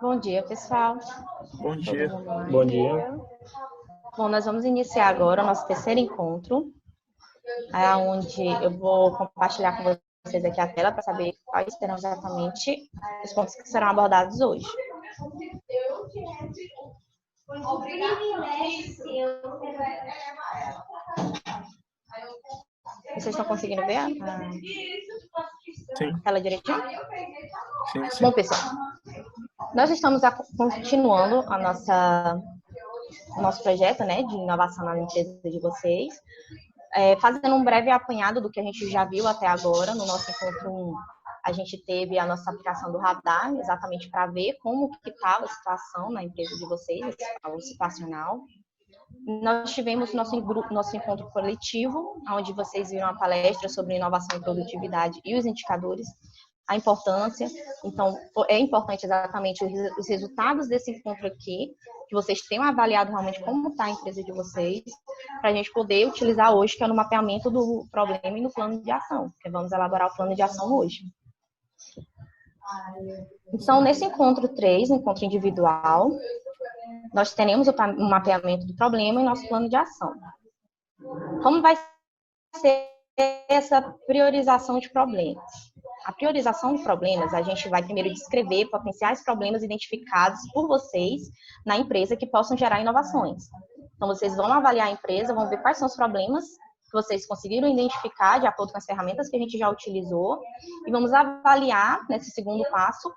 Bom dia, pessoal. Bom dia. Bom dia. Bom, nós vamos iniciar agora o nosso terceiro encontro, onde eu vou compartilhar com vocês aqui a tela para saber quais serão exatamente os pontos que serão abordados hoje. Vocês estão conseguindo ver a tela direitinho? Sim, sim. Bom, pessoal, nós estamos continuando o nosso projeto, né, de inovação na empresa de vocês, fazendo um breve apanhado do que a gente já viu até agora. No nosso encontro 1, a gente teve a nossa aplicação do radar, exatamente para ver como que estava a situação na empresa de vocês, o situacional. Nós tivemos nosso encontro coletivo, onde vocês viram a palestra sobre inovação e produtividade e os indicadores, a importância. Então, é importante exatamente os resultados desse encontro aqui, que vocês tenham avaliado realmente como está a empresa de vocês, para a gente poder utilizar hoje, que é no mapeamento do problema e no plano de ação, porque vamos elaborar o plano de ação hoje. Então, nesse encontro 3, encontro individual, nós teremos o mapeamento do problema e nosso plano de ação. Como vai ser essa priorização de problemas? A priorização de problemas, a gente vai primeiro descrever potenciais problemas identificados por vocês na empresa que possam gerar inovações. Então, vocês vão avaliar a empresa, vão ver quais são os problemas que vocês conseguiram identificar de acordo com as ferramentas que a gente já utilizou, e vamos avaliar, nesse segundo passo,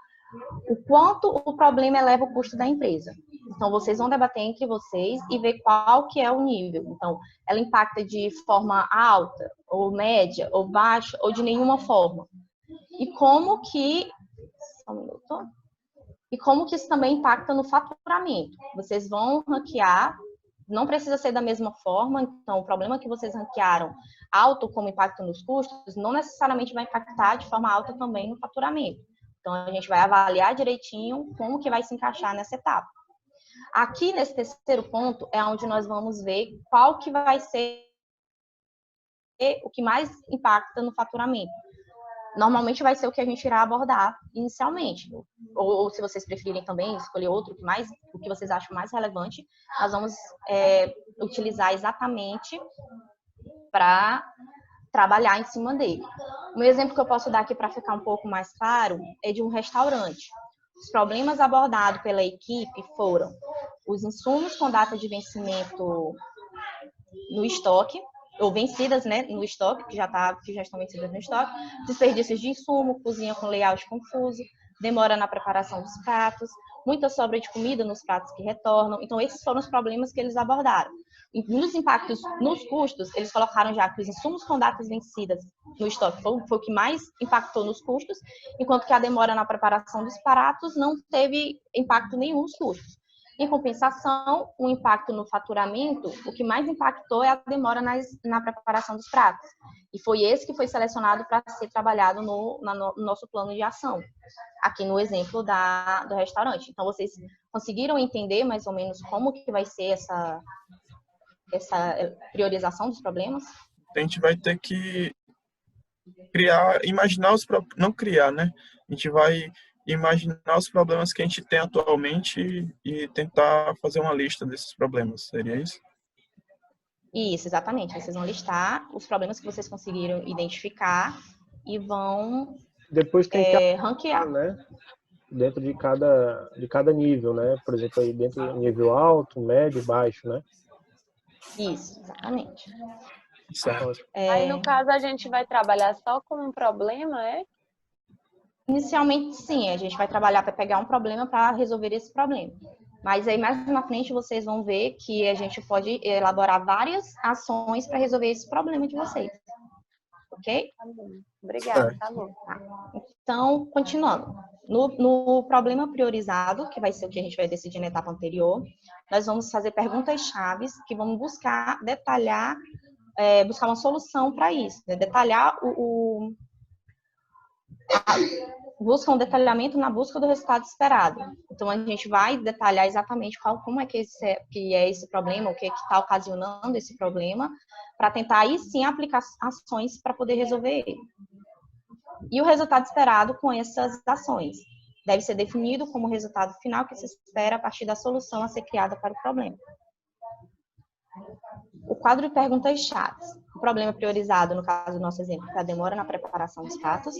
o quanto o problema eleva o custo da empresa. Então, vocês vão debater entre vocês e ver qual que é o nível. Então, ela impacta de forma alta, ou média, ou baixa, ou de nenhuma forma. E como que... Só um minuto. E como que isso também impacta no faturamento. Vocês vão ranquear, não precisa ser da mesma forma. Então, o problema que vocês ranquearam alto como impacto nos custos, não necessariamente vai impactar de forma alta também no faturamento. Então, a gente vai avaliar direitinho como que vai se encaixar nessa etapa. Aqui, nesse terceiro ponto, é onde nós vamos ver qual que vai ser o que mais impacta no faturamento. Normalmente vai ser o que a gente irá abordar inicialmente. Ou se vocês preferirem também escolher outro, o que vocês acham mais relevante, nós vamos utilizar exatamente para trabalhar em cima dele. Um exemplo que eu posso dar aqui para ficar um pouco mais claro é de um restaurante. Os problemas abordados pela equipe foram os insumos com data de vencimento no estoque, ou vencidas, né, no estoque, que já estão vencidas no estoque, desperdícios de insumo, cozinha com layout confuso, demora na preparação dos pratos, muita sobra de comida nos pratos que retornam. Então, esses foram os problemas que eles abordaram. E nos impactos nos custos, eles colocaram já que os insumos com datas vencidas no estoque foi o que mais impactou nos custos, enquanto que a demora na preparação dos pratos não teve impacto nenhum nos custos. Em compensação, o impacto no faturamento, o que mais impactou é a demora na preparação dos pratos. E foi esse que foi selecionado para ser trabalhado no nosso plano de ação, aqui no exemplo do restaurante. Então, vocês conseguiram entender mais ou menos como que vai ser essa priorização dos problemas? A gente vai ter que não criar, né? A gente vai imaginar os problemas que a gente tem atualmente e tentar fazer uma lista desses problemas. Seria isso? Isso, exatamente. Vocês vão listar os problemas que vocês conseguiram identificar e vão depois tem que ranquear, né? Dentro de cada nível, né? Por exemplo, aí dentro do nível alto, médio, baixo, né? Isso, exatamente. Certo. Aí, no caso, a gente vai trabalhar só com um problema, é? Inicialmente, sim. A gente vai trabalhar para pegar um problema para resolver esse problema. Mas aí, mais na frente, vocês vão ver que a gente pode elaborar várias ações para resolver esse problema de vocês. Ok? Tá bom. Obrigada, tá bom. Então, continuando. No problema priorizado, que vai ser o que a gente vai decidir na etapa anterior, nós vamos fazer perguntas-chave que vão buscar detalhar, buscar uma solução para isso, né? Detalhar busca um detalhamento na busca do resultado esperado. Então, a gente vai detalhar exatamente como é que é esse problema, o que está ocasionando esse problema, para tentar aí sim aplicar ações para poder resolver ele. E o resultado esperado com essas ações deve ser definido como o resultado final que se espera a partir da solução a ser criada para o problema. O quadro de perguntas-chave. O problema priorizado, no caso do nosso exemplo, é a demora na preparação dos pratos.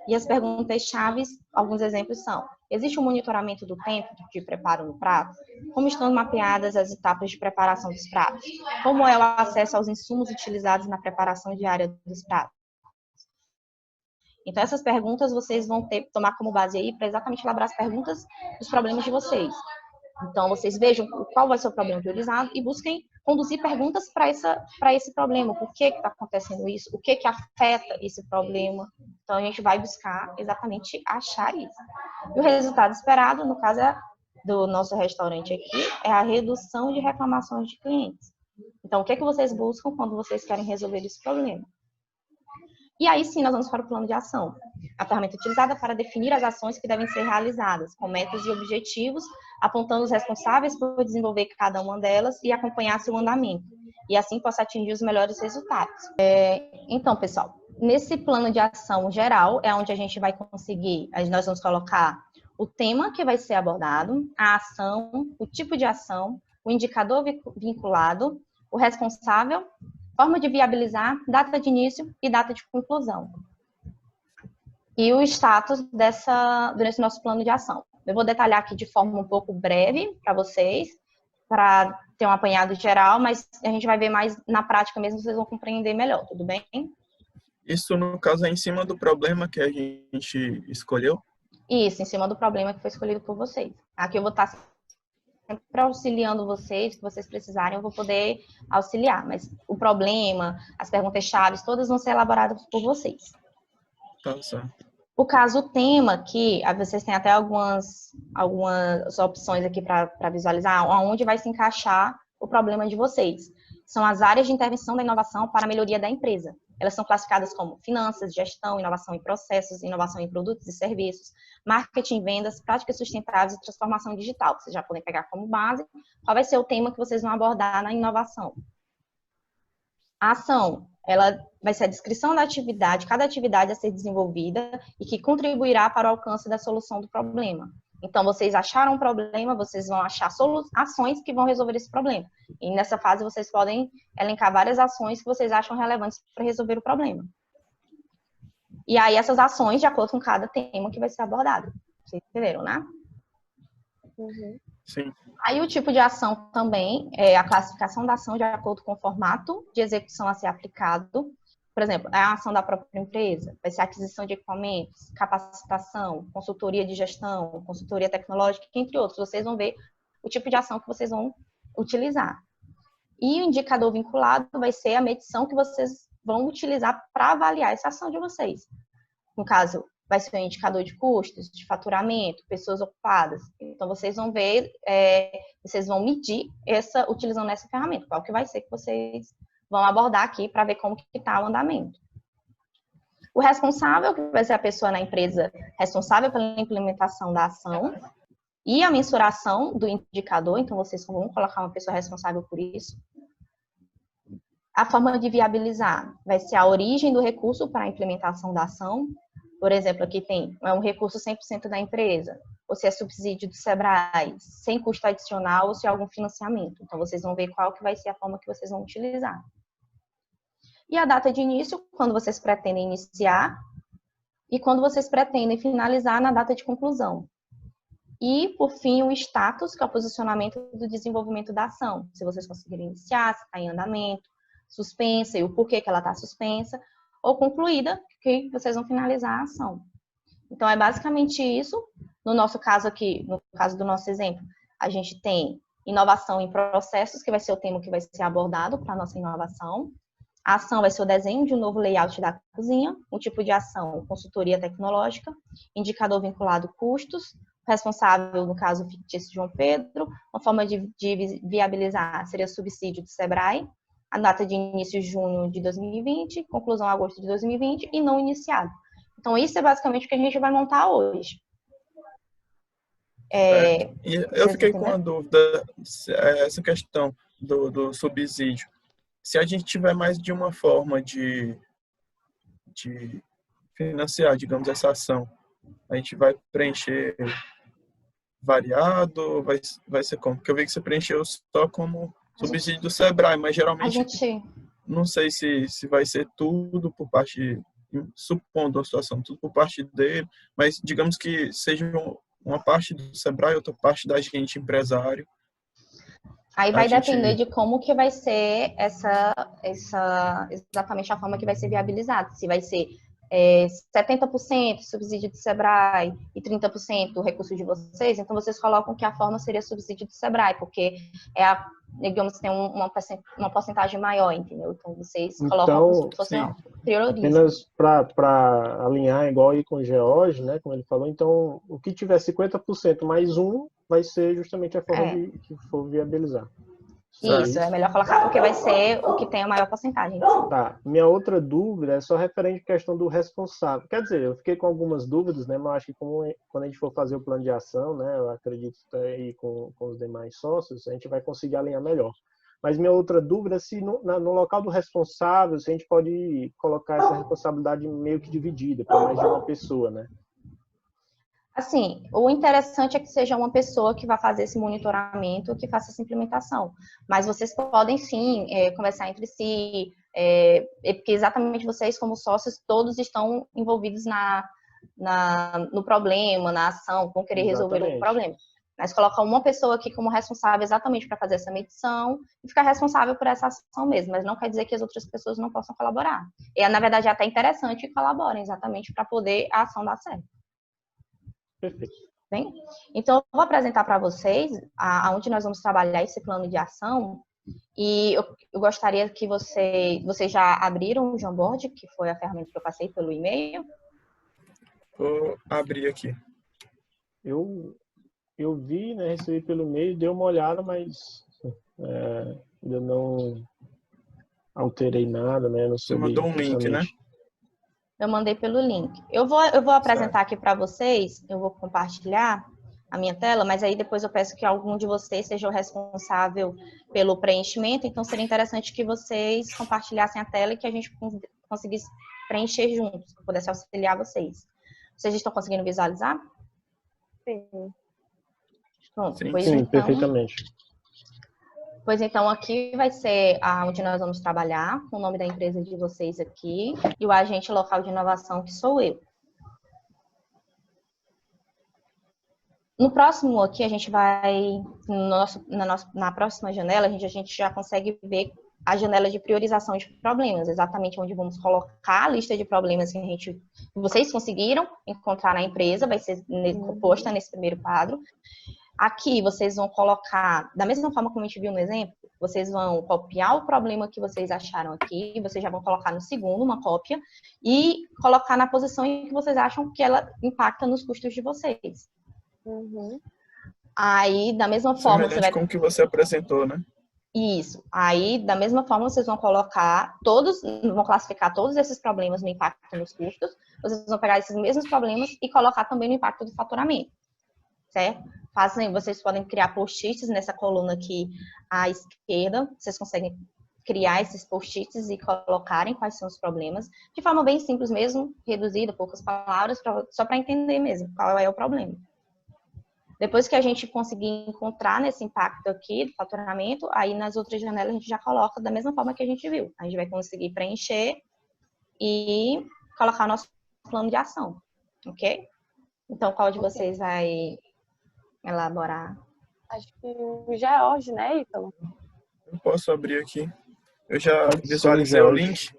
E as perguntas-chave, alguns exemplos são: existe um monitoramento do tempo de preparo no prato? Como estão mapeadas as etapas de preparação dos pratos? Como é o acesso aos insumos utilizados na preparação diária dos pratos? Então, essas perguntas vocês vão ter que tomar como base aí para exatamente elaborar as perguntas dos problemas de vocês. Então, vocês vejam qual vai ser o problema priorizado e busquem conduzir perguntas para esse problema. Por que está acontecendo isso? O que afeta esse problema? Então, a gente vai buscar exatamente achar isso. E o resultado esperado, no caso do nosso restaurante aqui, é a redução de reclamações de clientes. Então, o que vocês buscam quando vocês querem resolver esse problema? E aí sim, nós vamos para o plano de ação. A ferramenta utilizada para definir as ações que devem ser realizadas, com metas e objetivos, apontando os responsáveis por desenvolver cada uma delas e acompanhar seu andamento, e assim possa atingir os melhores resultados. Então, pessoal, nesse plano de ação geral, é onde a gente vai conseguir, nós vamos colocar o tema que vai ser abordado, a ação, o tipo de ação, o indicador vinculado, o responsável, forma de viabilizar, data de início e data de conclusão. E o status desse nosso plano de ação. Eu vou detalhar aqui de forma um pouco breve para vocês, para ter um apanhado geral, mas a gente vai ver mais na prática mesmo, vocês vão compreender melhor, tudo bem? Isso, no caso, é em cima do problema que a gente escolheu? Isso, em cima do problema que foi escolhido por vocês. Aqui eu vou estar sempre auxiliando vocês, que vocês precisarem, eu vou poder auxiliar. Mas o problema, as perguntas-chave, todas vão ser elaboradas por vocês. Tá certo. O caso o tema, que vocês têm até algumas opções aqui para visualizar, onde vai se encaixar o problema de vocês. São as áreas de intervenção da inovação para a melhoria da empresa. Elas são classificadas como finanças, gestão, inovação em processos, inovação em produtos e serviços, marketing, vendas, práticas sustentáveis e transformação digital. Vocês já podem pegar como base qual vai ser o tema que vocês vão abordar na inovação. A ação, ela vai ser a descrição da atividade, cada atividade a ser desenvolvida e que contribuirá para o alcance da solução do problema. Então, vocês acharam um problema, vocês vão achar ações que vão resolver esse problema. E nessa fase, vocês podem elencar várias ações que vocês acham relevantes para resolver o problema. E aí, essas ações, de acordo com cada tema que vai ser abordado. Vocês entenderam, né? Uhum. Sim. Aí, o tipo de ação também é a classificação da ação de acordo com o formato de execução a ser aplicado. Por exemplo, é a ação da própria empresa, vai ser a aquisição de equipamentos, capacitação, consultoria de gestão, consultoria tecnológica, entre outros. Vocês vão ver o tipo de ação que vocês vão utilizar. E o indicador vinculado vai ser a medição que vocês vão utilizar para avaliar essa ação de vocês. No caso, vai ser o indicador de custos, de faturamento, pessoas ocupadas. Então, vocês vão ver, vocês vão medir utilizando essa ferramenta, qual que vai ser que vocês vão abordar aqui para ver como que está o andamento. O responsável, que vai ser a pessoa na empresa responsável pela implementação da ação e a mensuração do indicador, então vocês vão colocar uma pessoa responsável por isso. A forma de viabilizar vai ser a origem do recurso para a implementação da ação. Por exemplo, aqui tem um recurso 100% da empresa, ou se é subsídio do Sebrae, sem custo adicional, ou se é algum financiamento. Então, vocês vão ver qual que vai ser a forma que vocês vão utilizar. E a data de início, quando vocês pretendem iniciar, e quando vocês pretendem finalizar na data de conclusão. E, por fim, o status, que é o posicionamento do desenvolvimento da ação. Se vocês conseguirem iniciar, se está em andamento, suspensa, e o porquê que ela está suspensa, ou concluída, que vocês vão finalizar a ação. Então, é basicamente isso. No nosso caso aqui, no caso do nosso exemplo, a gente tem inovação em processos, que vai ser o tema que vai ser abordado para a nossa inovação. A ação vai ser o desenho de um novo layout da cozinha, um tipo de ação, consultoria tecnológica, indicador vinculado custos, responsável, no caso fictício João Pedro, uma forma de viabilizar seria subsídio do Sebrae, a data de início junho de 2020, conclusão agosto de 2020 e não iniciado. Então, isso é basicamente o que a gente vai montar hoje. E eu fiquei com uma dúvida, essa questão do subsídio. Se a gente tiver mais de uma forma de financiar, digamos, essa ação? A gente vai preencher variado, vai ser como? Porque eu vi que você preencheu só como subsídio do Sebrae, mas A geralmente gente, não sei se vai ser tudo por parte, supondo a situação, tudo por parte dele, mas digamos que seja uma parte do Sebrae, outra parte da gente, empresário. aí A vai depender gente, de como que vai ser exatamente a forma que vai ser viabilizado. Se vai ser 70% subsídio do Sebrae e 30% recurso de vocês, então vocês colocam que a forma seria subsídio do Sebrae, porque digamos, tem uma porcentagem maior, entendeu? Então vocês colocam como Então, se fosse sim, priorizam. apenas para alinhar, igual aí com o George, né, como ele falou, então o que tiver 50% mais um vai ser justamente a forma É. que for viabilizar. Isso, é melhor colocar porque vai ser o que tem a maior porcentagem. Tá. Minha outra dúvida é só referente à questão do responsável. Quer dizer, eu fiquei com algumas dúvidas, né? Mas acho que quando a gente for fazer o plano de ação, né? Eu acredito que aí com os demais sócios, a gente vai conseguir alinhar melhor. Mas minha outra dúvida é se no local do responsável, se a gente pode colocar essa responsabilidade meio que dividida para mais de uma pessoa, né? Assim, o interessante é que seja uma pessoa que vai fazer esse monitoramento, que faça essa implementação. Mas vocês podem sim conversar entre si, porque exatamente vocês, como sócios, todos estão envolvidos no problema, na ação, vão querer resolver o Exatamente. problema. Mas coloca uma pessoa aqui como responsável exatamente para fazer essa medição e ficar responsável por essa ação mesmo, mas não quer dizer que as outras pessoas não possam colaborar. E, na verdade, é até interessante que colaborem exatamente para poder a ação dar certo. Perfeito. Bem, então, eu vou apresentar para vocês aonde nós vamos trabalhar esse plano de ação. E eu gostaria que vocês já abriram o Jamboard, que foi a ferramenta que eu passei pelo e-mail. vou abrir aqui. Eu vi, né, recebi pelo e-mail, dei uma olhada, mas ainda não alterei nada, né, não Você subi mandou um link, né? justamente. Eu mandei pelo link. Eu vou apresentar aqui para vocês, eu vou compartilhar a minha tela, mas aí depois eu peço que algum de vocês seja o responsável pelo preenchimento, então seria interessante que vocês compartilhassem a tela e que a gente conseguisse preencher juntos, que eu pudesse auxiliar vocês. Vocês estão conseguindo visualizar? Sim. Pronto, Sim, pois Sim, então, perfeitamente. Pois então, aqui vai ser onde nós vamos trabalhar, com o nome da empresa de vocês aqui, e o agente local de inovação, que sou eu. No próximo aqui, a gente vai, na próxima janela, a gente já consegue ver a janela de priorização de problemas, exatamente onde vamos colocar a lista de problemas que vocês conseguiram encontrar na empresa, vai ser posta nesse primeiro quadro. Aqui vocês vão colocar, da mesma forma como a gente viu no exemplo, vocês vão copiar o problema que vocês acharam aqui, vocês já vão colocar no segundo uma cópia e colocar na posição em que vocês acham que ela impacta nos custos de vocês. Uhum. Aí, da mesma forma, Semelhante com o que você apresentou, né? Isso. Aí, da mesma forma, vocês vão vão classificar todos esses problemas no impacto nos custos, vocês vão pegar esses mesmos problemas e colocar também no impacto do faturamento, certo? Vocês podem criar post-its nessa coluna aqui à esquerda, vocês conseguem criar esses post-its e colocarem quais são os problemas, de forma bem simples mesmo, reduzida, poucas palavras, só para entender mesmo qual é o problema. Depois que a gente conseguir encontrar nesse impacto aqui do faturamento, aí nas outras janelas a gente já coloca da mesma forma que a gente viu. A gente vai conseguir preencher e colocar nosso plano de ação, ok? Então, qual de vocês vai elaborar? Acho que o George, né, Ítalo? Eu posso abrir aqui. Eu já Pode ser, visualizei o Jorge. link.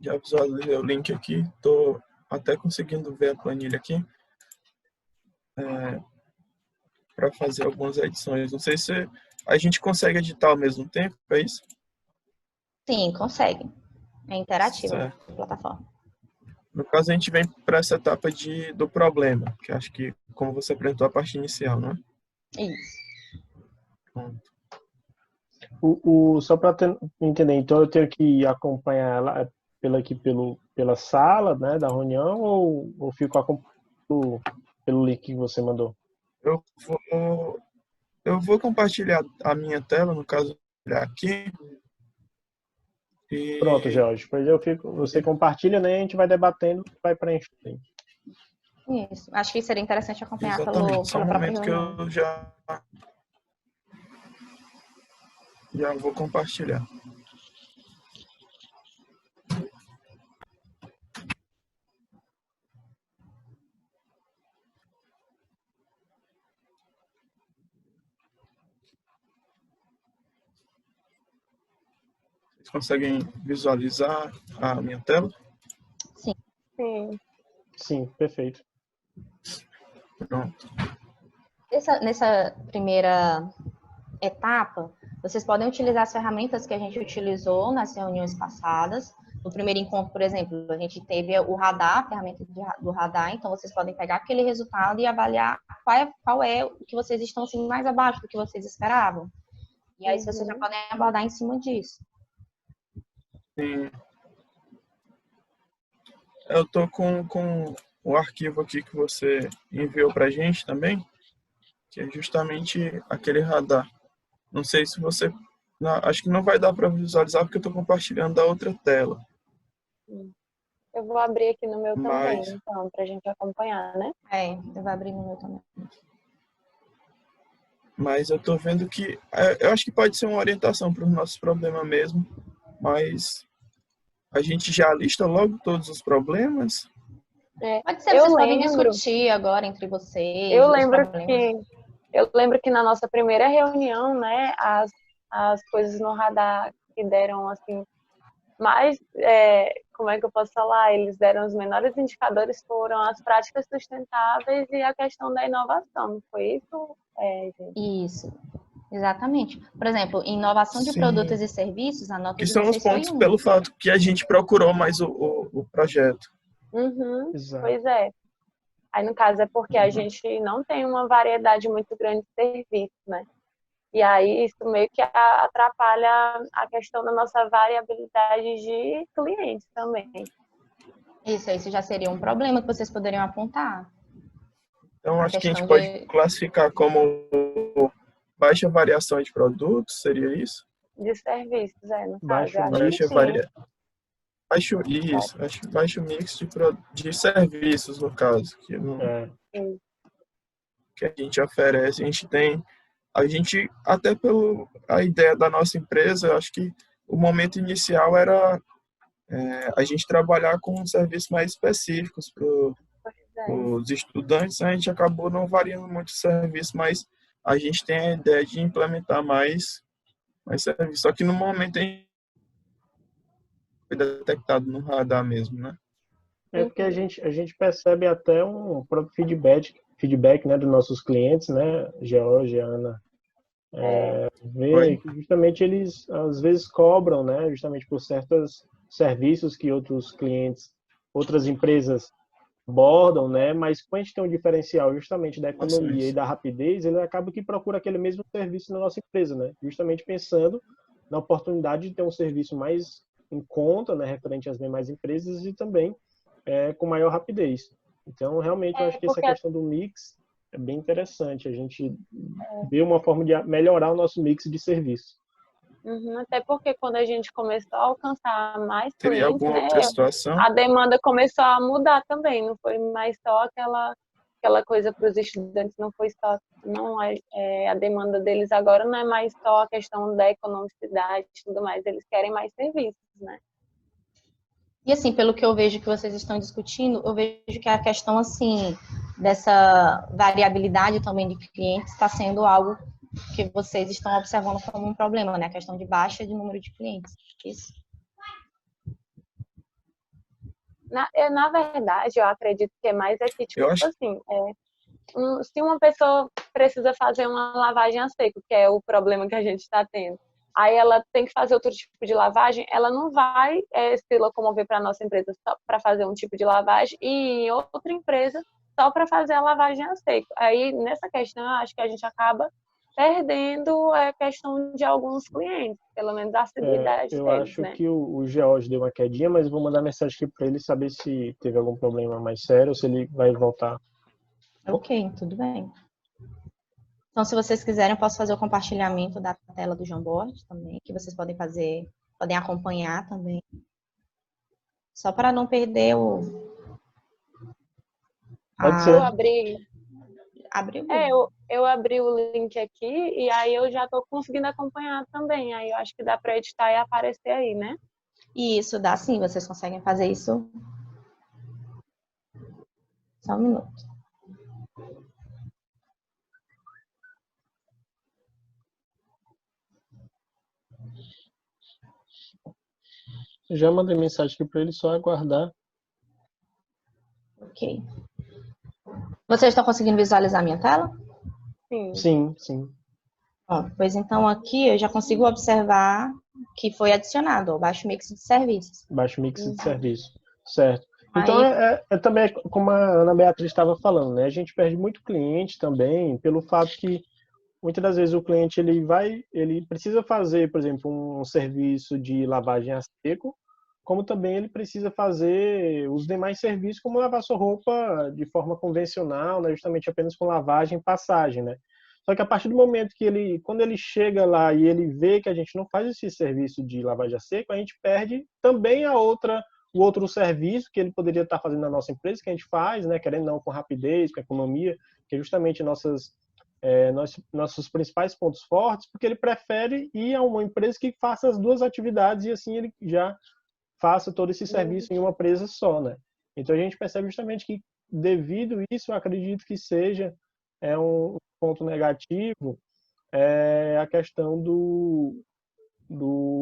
Já visualizei o link aqui. Estou até conseguindo ver a planilha aqui. Para fazer algumas edições. Não sei se a gente consegue editar ao mesmo tempo, é isso? Sim, consegue. É interativa Certo. a plataforma. No caso, a gente vem para essa etapa do problema, que acho que, como você apresentou, a parte inicial, não é? Isso. Pronto. Só para entender, então eu tenho que acompanhar ela pela sala, né, da reunião, ou fico acompanhando pelo link que você mandou? Eu vou compartilhar a minha tela, no caso, aqui. Pronto, E Jorge. Pois você compartilha, né? A gente vai debatendo, vai preencher. Isso. Acho que seria interessante acompanhar exatamente, só um pela própria momento que reunião. eu já vou compartilhar. Vocês conseguem visualizar a minha tela? Sim. Sim. Sim, perfeito. Pronto. Nessa primeira etapa, vocês podem utilizar as ferramentas que a gente utilizou nas reuniões passadas. No primeiro encontro, por exemplo, a gente teve o radar, a ferramenta do radar, então vocês podem pegar aquele resultado e avaliar qual é o que vocês estão assim, mais abaixo do que vocês esperavam. E aí vocês já podem abordar em cima disso. Sim. Eu estou com o arquivo aqui que você enviou para a gente também, que é justamente aquele radar. Não sei se você... Não, acho que não vai dar para visualizar porque eu estou compartilhando da outra tela. Eu vou abrir aqui no meu também, Mas, então, pra gente acompanhar, né? Eu vou abrir no meu também. mas eu estou vendo que... Eu acho que pode ser uma orientação para o nosso problema mesmo, mas a gente já lista logo todos os problemas. Pode ser, Eu vocês podem lembro, discutir agora entre vocês eu os lembro problemas. que eu lembro que na nossa primeira reunião, né, as coisas no radar que deram assim mais, como é que eu posso falar? Eles deram os menores indicadores foram as práticas sustentáveis e a questão da inovação, não foi isso, gente? Isso, exatamente. Por exemplo, inovação de Sim, produtos e serviços, a nota que de são os vocês foi pontos 1. pelo fato que a gente procurou mais o projeto. Exato. Pois é. Aí, no caso, é porque a gente não tem uma variedade muito grande de serviços, né? E aí, isso meio que atrapalha a questão da nossa variabilidade de clientes também. Isso já seria um problema que vocês poderiam apontar. Então, A acho que a gente questão pode de... classificar como baixa variação de produtos, seria isso? De serviços, no caso. Eu Baixo acho que Baixa mix, sim. né? varia... baixo mix de serviços, no caso, É, Sim. que a gente oferece. A gente, até pelo a ideia da nossa empresa, eu acho que o momento inicial era a gente trabalhar com serviços mais específicos para Pois é. os estudantes. A gente acabou não variando muito o serviço, mas a gente tem a ideia de implementar mais serviço. Só que no momento a gente foi detectado no radar mesmo, né? é porque a gente percebe até um próprio feedback, né, dos nossos clientes, né, Georgia, Ana, vê Foi? que justamente eles às vezes cobram, né, justamente por certos serviços que outros clientes, outras empresas abordam, né, mas como a gente tem um diferencial justamente da economia e Ações. da rapidez, ele acaba que procura aquele mesmo serviço na nossa empresa, né, justamente pensando na oportunidade de ter um serviço mais em conta, né, referente às demais empresas e também com maior rapidez. Então, realmente, eu acho que essa Porque questão do mix é bem interessante. A gente vê uma forma de melhorar o nosso mix de serviço. até porque quando a gente começou a alcançar mais Teria clientes, alguma né, outra situação? a demanda começou a mudar também. Não foi mais só aquela coisa para os estudantes, não foi só, não a demanda deles agora não é mais só a questão da economicidade e tudo mais, eles querem mais serviços, né? E assim, pelo que eu vejo que vocês estão discutindo, eu vejo que a questão assim dessa variabilidade também de clientes está sendo algo que vocês estão observando como um problema, né? A questão de baixa de número de clientes. Isso. Na verdade, eu acredito que é mais aqui, tipo Eu acho assim, se uma pessoa precisa fazer uma lavagem a seco, que é o problema que a gente está tendo, aí ela tem que fazer outro tipo de lavagem, ela não vai se locomover para a nossa empresa só para fazer um tipo de lavagem e em outra empresa só para fazer a lavagem a seco. Aí, nessa questão, eu acho que a gente acaba perdendo a questão de alguns clientes, pelo menos a assiduidade Eu deles, acho né? que o George deu uma quedinha, mas vou mandar mensagem aqui para ele saber se teve algum problema mais sério ou se ele vai voltar. Ok, tudo bem. Então, se vocês quiserem, eu posso fazer o compartilhamento da tela do Jamboard também, que vocês podem fazer podem acompanhar também. Só para não perder Pode Eu ser. Abriu. Eu abri o link aqui e aí eu já estou conseguindo acompanhar também. Aí eu acho que dá para editar e aparecer aí, né? Isso, dá sim, vocês conseguem fazer isso. Só um minuto. Já mandei mensagem aqui para ele, só aguardar. Ok. Vocês estão conseguindo visualizar a minha tela? Sim, sim. Ó, pois então aqui eu já consigo observar que foi adicionado o baixo mix de serviços. Baixo mix de serviço. Certo. Então, Aí, também, como a Ana Beatriz estava falando, né? A gente perde muito cliente também pelo fato que muitas das vezes o cliente ele precisa fazer, por exemplo, um serviço de lavagem a seco, como também ele precisa fazer os demais serviços, como lavar sua roupa de forma convencional, né? Justamente apenas com lavagem e passagem, né? Só que a partir do momento que quando ele chega lá e ele vê que a gente não faz esse serviço de lavagem a seco, a gente perde também o outro serviço que ele poderia estar fazendo na nossa empresa, que a gente faz, né? Querendo ou não, com rapidez, com economia, que é justamente nossos principais pontos fortes, porque ele prefere ir a uma empresa que faça as duas atividades e assim ele já faça todo esse serviço em uma empresa só, né? Então a gente percebe justamente que devido a isso, eu acredito que seja um ponto negativo a questão do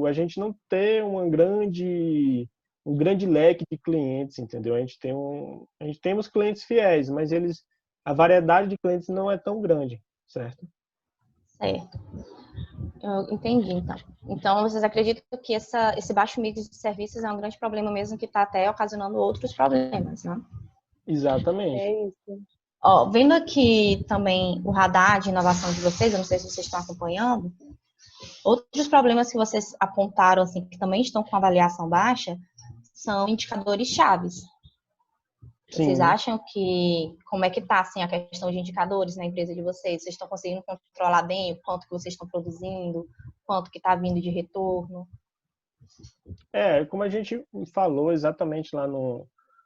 a gente não ter um grande leque de clientes, entendeu? A gente temos clientes fiéis, mas a variedade de clientes não é tão grande, certo? certo. Eu entendi, então. Então, vocês acreditam que esse baixo mix de serviços é um grande problema mesmo que está até ocasionando outros problemas, né? Exatamente. É isso. Ó, vendo aqui também o radar de inovação de vocês, eu não sei se vocês estão acompanhando, outros problemas que vocês apontaram, assim, que também estão com avaliação baixa, são indicadores chaves. Vocês Sim. acham que, como é que está, assim, a questão de indicadores na empresa de vocês? Vocês estão conseguindo controlar bem o quanto que vocês estão produzindo, quanto que está vindo de retorno? Como a gente falou exatamente lá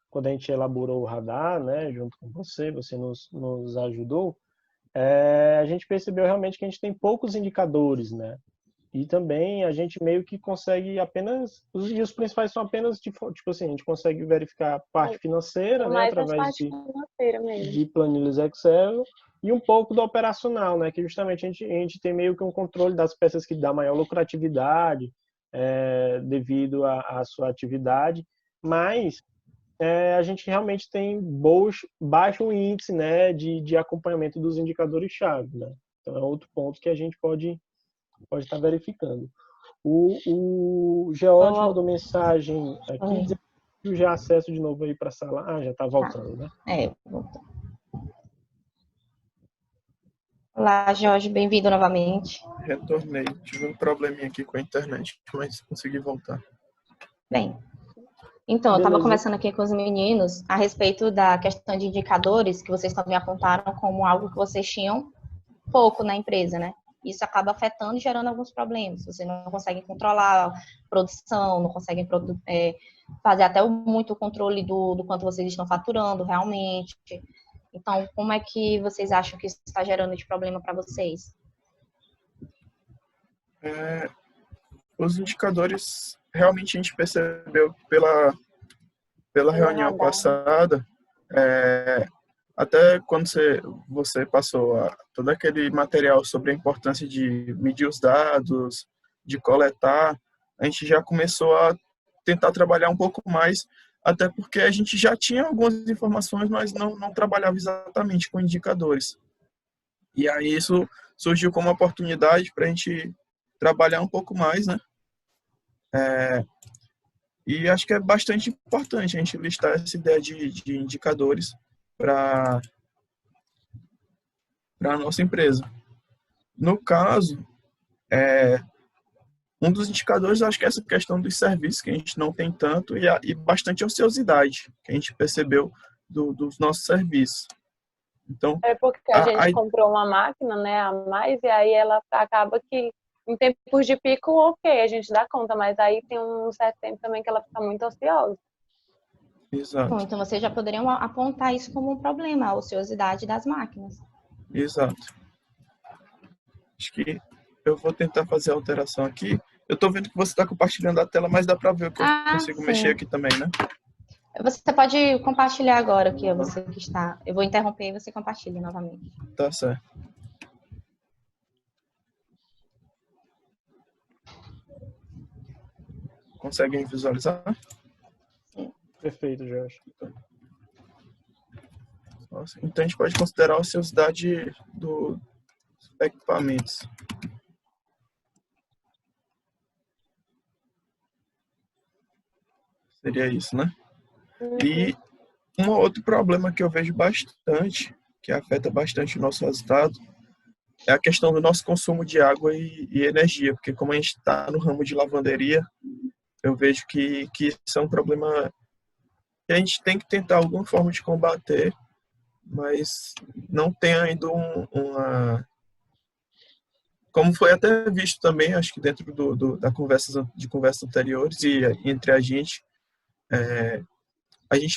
quando a gente elaborou o radar, né, junto com você nos ajudou, a gente percebeu realmente que a gente tem poucos indicadores, né? E também a gente meio que consegue apenas, e os principais são apenas, tipo assim, a gente consegue verificar a parte financeira, né, Mais as através partes financeiras mesmo. de planilhas Excel, e um pouco do operacional, né, que justamente a gente tem meio que um controle das peças que dá maior lucratividade devido à sua atividade, mas a gente realmente tem baixo índice, né, de acompanhamento dos indicadores-chave, né? Então é outro ponto que a gente pode estar verificando. O George mandou mensagem aqui, dizendo que já acesso de novo aí para a sala. Ah, já está voltando, né? Voltou. Olá, Jorge, bem-vindo novamente. Retornei. Tive um probleminha aqui com a internet, mas consegui voltar. Bem, então, eu estava conversando aqui com os meninos a respeito da questão de indicadores que vocês também apontaram como algo que vocês tinham pouco na empresa, né? Isso acaba afetando e gerando alguns problemas. Vocês não conseguem controlar a produção, não conseguem fazer até muito controle do quanto vocês estão faturando realmente. Então, como é que vocês acham que isso está gerando de problema para vocês? Os indicadores, realmente a gente percebeu pela reunião passada, até quando você passou todo aquele material sobre a importância de medir os dados, de coletar, a gente já começou a tentar trabalhar um pouco mais, até porque a gente já tinha algumas informações, mas não trabalhava exatamente com indicadores. E aí isso surgiu como oportunidade para a gente trabalhar um pouco mais, né? E acho que é bastante importante a gente listar essa ideia de indicadores para a nossa empresa. No caso, um dos indicadores, acho que é essa questão dos serviços, que a gente não tem tanto, e bastante ociosidade, que a gente percebeu dos nossos serviços. Então, porque a gente comprou uma máquina, né, a mais, e aí ela acaba que Em tempos de pico, ok, a gente dá conta, mas aí tem um certo tempo também que ela fica muito ociosa. Bom, Exato, então vocês já poderiam apontar isso como um problema, a ociosidade das máquinas. exato. Acho que eu vou tentar fazer a alteração aqui. Eu tô vendo que você está compartilhando a tela, mas dá para ver que eu consigo mexer Sim. aqui também, né? Você pode compartilhar agora, que é você que está. Eu vou interromper e você compartilha novamente. Tá certo. Conseguem visualizar? Perfeito, Jorge. Nossa, então a gente pode considerar a ociosidade dos equipamentos. Seria isso, né? E um outro problema que eu vejo bastante, que afeta bastante o nosso resultado, é a questão do nosso consumo de água e energia, porque como a gente está no ramo de lavanderia, eu vejo que isso é um problema que a gente tem que tentar alguma forma de combater, mas não tem ainda uma... Como foi até visto também, acho que dentro da conversas anteriores e entre a gente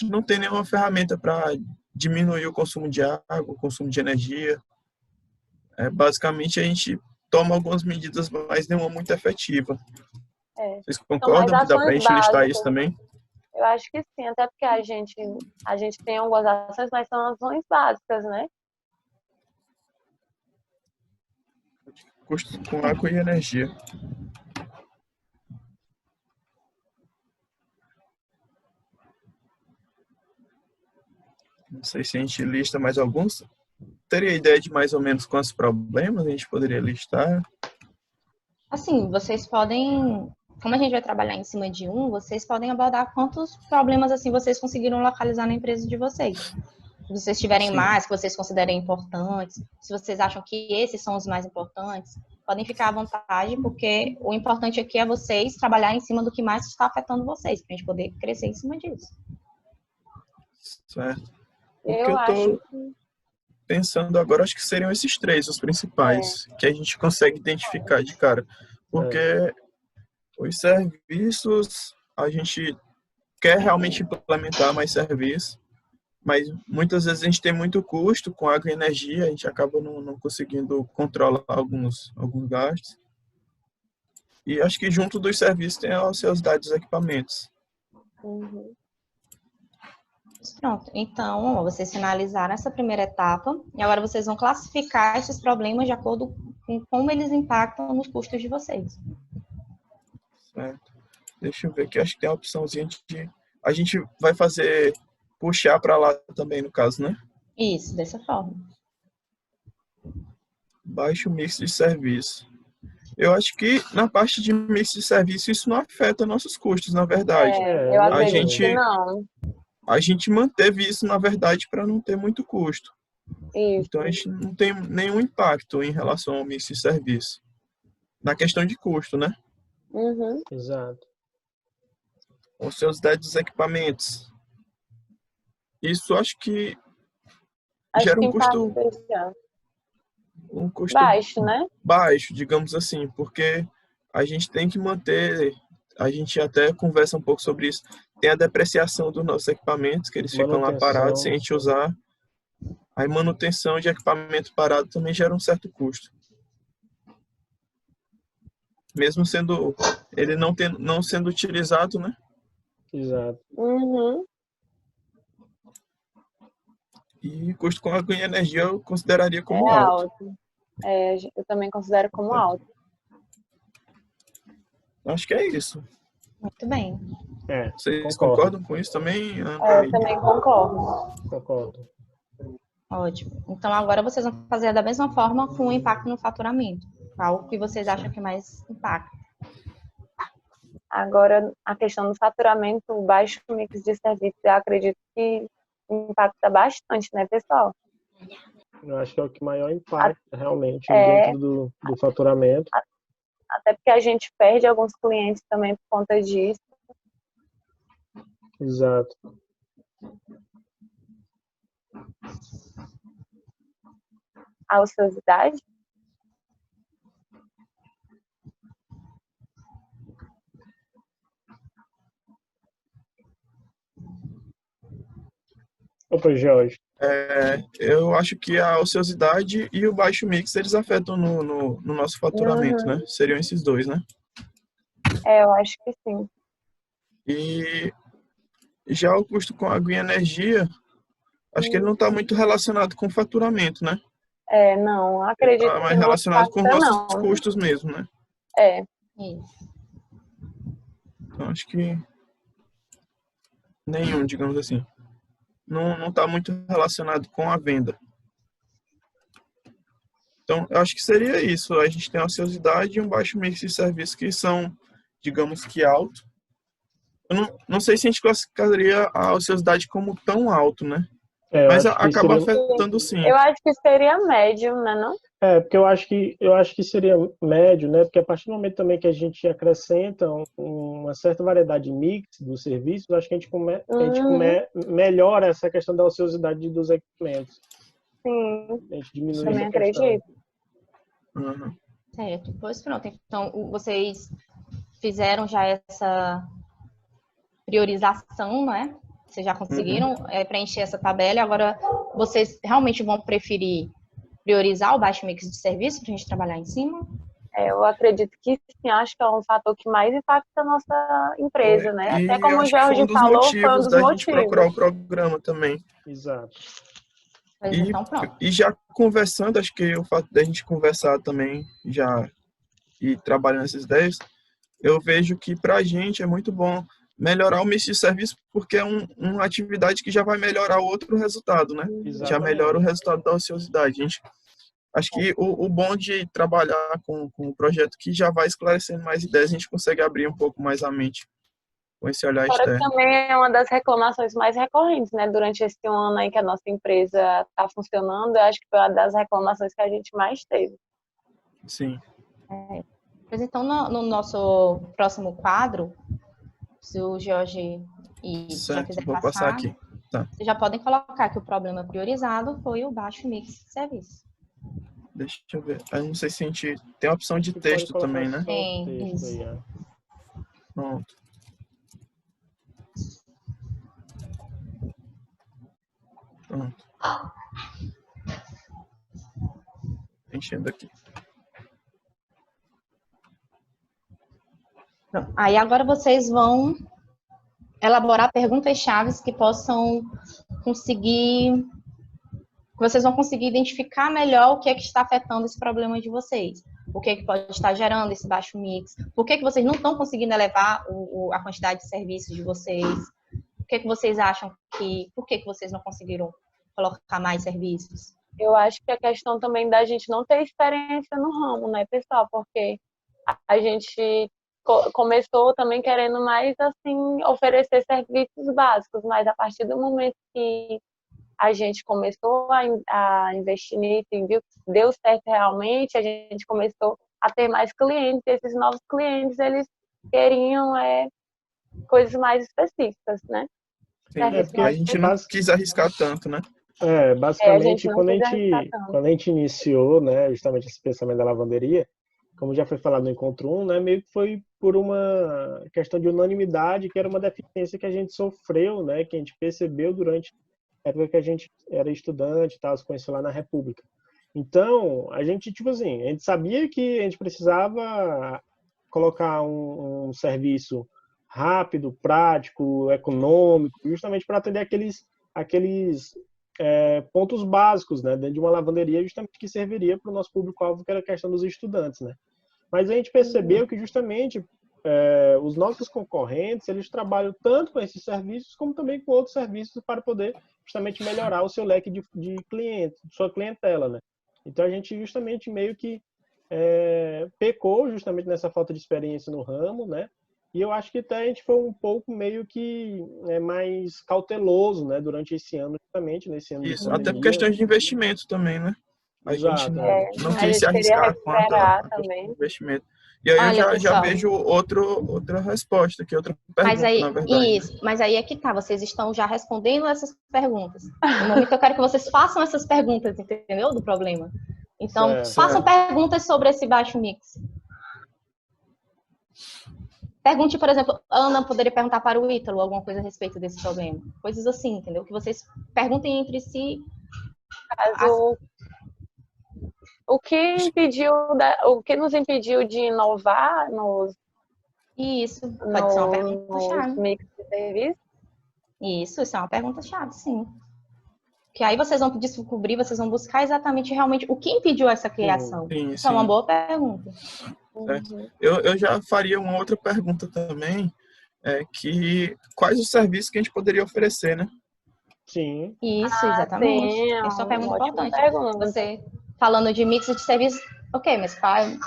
não tem nenhuma ferramenta para diminuir o consumo de água, o consumo de energia. Basicamente, a gente toma algumas medidas, mas nenhuma muito efetiva. Vocês São mais concordam que dá para a ações gente listar isso básicas. também? Eu acho que sim, até porque a gente tem algumas ações, mas são ações básicas, né? Custo com água e energia. Não sei se a gente lista mais alguns. Teria ideia de mais ou menos quantos problemas a gente poderia listar? Assim, vocês podem, como a gente vai trabalhar em cima de um, vocês podem abordar quantos problemas assim vocês conseguiram localizar na empresa de vocês. Se vocês tiverem Sim. mais que vocês considerem importantes, se vocês acham que esses são os mais importantes, podem ficar à vontade, porque o importante aqui é vocês trabalhar em cima do que mais está afetando vocês, para a gente poder crescer em cima disso. Certo. O que Eu eu acho estou pensando agora, acho que seriam esses três, os principais, que a gente consegue identificar de cara. Porque os serviços, a gente quer realmente implementar mais serviços, mas muitas vezes a gente tem muito custo com água e energia, a gente acaba não conseguindo controlar alguns gastos. E acho que junto dos serviços tem a ociosidade dos equipamentos. Pronto, então ó, vocês finalizaram essa primeira etapa e agora vocês vão classificar esses problemas de acordo com como eles impactam nos custos de vocês. Certo. Deixa eu ver aqui, acho que tem a opçãozinha de... A gente vai fazer puxar para lá também, no caso, né? Isso, dessa forma. Baixo mix de serviço. Eu acho que na parte de mix de serviço isso não afeta nossos custos, na verdade. eu A acredito que gente, não. a gente manteve isso, na verdade, para não ter muito custo. Isso. Então, a gente não tem nenhum impacto em relação ao mix de serviço. Na questão de custo, né? Exato. Ociosidade dos equipamentos. Isso acho que Acho gera que um custo baixo, né? baixo, digamos assim, porque a gente tem que manter, a gente até conversa um pouco sobre isso, tem a depreciação dos nossos equipamentos, que eles ficam lá parados sem a gente usar. A manutenção de equipamento parado também gera um certo custo. Mesmo sendo ele não sendo utilizado, né? Exato. E custo com água e energia eu consideraria como É alto. alto. Eu também considero como alto. Acho que é isso. Muito bem. Vocês Concordo. concordam com isso também? Eu também concordo. Concordo. Ótimo. Então agora vocês vão fazer da mesma forma com o impacto no faturamento. Qual que vocês acham que mais impacta? Agora, a questão do faturamento, o baixo mix de serviços, eu acredito que impacta bastante, né, pessoal? Eu acho que é o que maior impacta realmente dentro do faturamento. Até porque a gente perde alguns clientes também por conta disso. Exato. A ociosidade? Desculpa, Jorge. Eu acho que a ociosidade e o baixo mix, eles afetam no nosso faturamento, né? Seriam esses dois, né? Eu acho que sim. E já o custo com água e energia, acho que ele não está muito relacionado com o faturamento, né? Não, Ele acredito está que mais não relacionado com os faça, nossos não. custos mesmo, né? Isso. Então, acho que nenhum, digamos assim. Não está muito relacionado com a venda. Então, eu acho que seria isso. A gente tem a ociosidade e um baixo mix de serviços que são, digamos que alto. Eu não sei se a gente classificaria a ociosidade como tão alto, né? Eu Mas acho que acaba seria, afetando sim. Eu acho que seria médio, né, não? porque eu acho que seria médio, né? Porque a partir do momento também que a gente acrescenta uma certa variedade de mix dos serviços, acho que a gente melhora essa questão da ociosidade dos equipamentos. Sim, A gente diminui também essa questão. acredito. Uhum. Certo, pois pronto. Então, vocês fizeram já essa priorização, né? Vocês já conseguiram preencher essa tabela e agora vocês realmente vão preferir priorizar o baixo mix de serviço para a gente trabalhar em cima? Eu acredito que sim, acho que é um fator que mais impacta a nossa empresa, né? E Até como o acho que foi Jorge um dos falou, foi um motivos dos da gente procurar o motivos. programa também. Exato. Pois então, pronto. E já conversando, acho que o fato da gente conversar também já e trabalhando essas ideias, eu vejo que para a gente é muito bom melhorar o mix de serviço, porque é uma atividade que já vai melhorar o outro resultado, né? Exatamente. Já melhora o resultado da ociosidade. Acho que o bom de trabalhar com o projeto que já vai esclarecendo mais ideias, a gente consegue abrir um pouco mais a mente com esse olhar Fora que externo. também é uma das reclamações mais recorrentes, né? Durante esse ano aí que a nossa empresa está funcionando, eu acho que foi uma das reclamações que a gente mais teve. Sim. Pois então, no nosso próximo quadro, se o Jorge e já Certo, quiser vou passar passar, aqui. Tá. vocês já podem colocar que o problema priorizado foi o baixo mix de serviço. Deixa eu ver. Eu não sei se a gente tem a opção de Você texto pode também, colocar né? só o Tem, texto isso. aí, ó. Pronto. Pronto. Enchendo aqui. Pronto. Aí agora vocês vão elaborar perguntas chaves que possam conseguir, vocês vão conseguir identificar melhor o que é que está afetando esse problema de vocês. O que é que pode estar gerando esse baixo mix? Por que vocês não estão conseguindo elevar a quantidade de serviços de vocês? O que vocês acham por que vocês não conseguiram colocar mais serviços? Eu acho que a questão também da gente não ter experiência no ramo, né, pessoal? Porque a gente começou também querendo mais, assim, oferecer serviços básicos, mas a partir do momento que a gente começou a investir nisso e viu que deu certo realmente, a gente começou a ter mais clientes, e esses novos clientes, eles queriam coisas mais específicas, né? Sim, a gente não quis arriscar tanto, né? Basicamente, quando a gente iniciou, né, justamente esse pensamento da lavanderia, como já foi falado no Encontro 1, né, meio que foi por uma questão de unanimidade, que era uma deficiência que a gente sofreu, né, que a gente percebeu durante a época que a gente era estudante, tal, se conheceu lá na República. Então, a gente, tipo assim, a gente sabia que a gente precisava colocar um serviço rápido, prático, econômico, justamente para atender aqueles pontos básicos, né, dentro de uma lavanderia, justamente que serviria para o nosso público-alvo, que era a questão dos estudantes, né. Mas a gente percebeu que justamente os nossos concorrentes, eles trabalham tanto com esses serviços, como também com outros serviços para poder justamente melhorar o seu leque de clientes, sua clientela, né. Então a gente justamente meio que pecou justamente nessa falta de experiência no ramo, né. E eu acho que até a gente foi um pouco meio que mais cauteloso, né, durante esse ano, justamente nesse ano de Isso, pandemia. até por questões de investimento também, né? A gente não A quis gente se queria arriscar quanto recuperar a também. investimento. E aí Olha, eu já pessoal, vejo outra resposta, que outra pergunta, na verdade. Isso, mas aí é que tá, vocês estão já respondendo essas perguntas. No momento eu quero que vocês façam essas perguntas, entendeu? Do problema. Então, façam perguntas sobre esse baixo mix. Pergunte, por exemplo, Ana poderia perguntar para o Ítalo alguma coisa a respeito desse problema. Coisas assim, entendeu? Que vocês perguntem entre si. Caso, o que nos impediu de inovar Isso, pode ser uma pergunta nos chave. mix de serviço? Isso é uma pergunta chave, sim. Que aí vocês vão descobrir, vocês vão buscar exatamente realmente o que impediu essa criação. Sim, Isso é uma boa pergunta. Certo. Eu já faria uma outra pergunta também, que quais os serviços que a gente poderia oferecer, né? Sim. Isso, exatamente. Sim, Essa é uma pergunta importante. Pergunta. Você falando de mix de serviços, ok, mas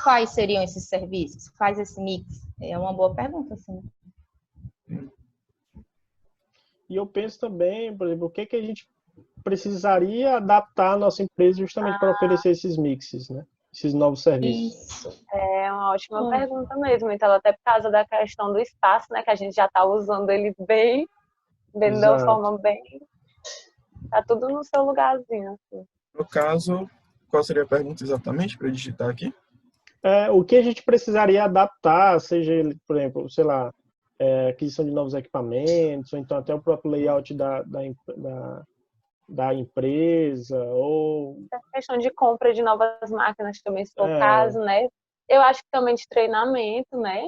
quais seriam esses serviços? Faz esse mix? É uma boa pergunta, sim. E eu penso também, por exemplo, o que a gente precisaria adaptar a nossa empresa justamente para oferecer esses mixes, né? Esses novos serviços. Isso. É uma ótima pergunta mesmo. Então, até por causa da questão do espaço, né? Que a gente já está usando ele bem, de uma forma bem. Tá tudo no seu lugarzinho, assim. No caso, qual seria a pergunta exatamente para eu digitar aqui? O que a gente precisaria adaptar, seja ele, por exemplo, sei lá, aquisição de novos equipamentos, ou então até o próprio layout da empresa, ou... A questão de compra de novas máquinas também, se for o caso, né? Eu acho que também de treinamento, né?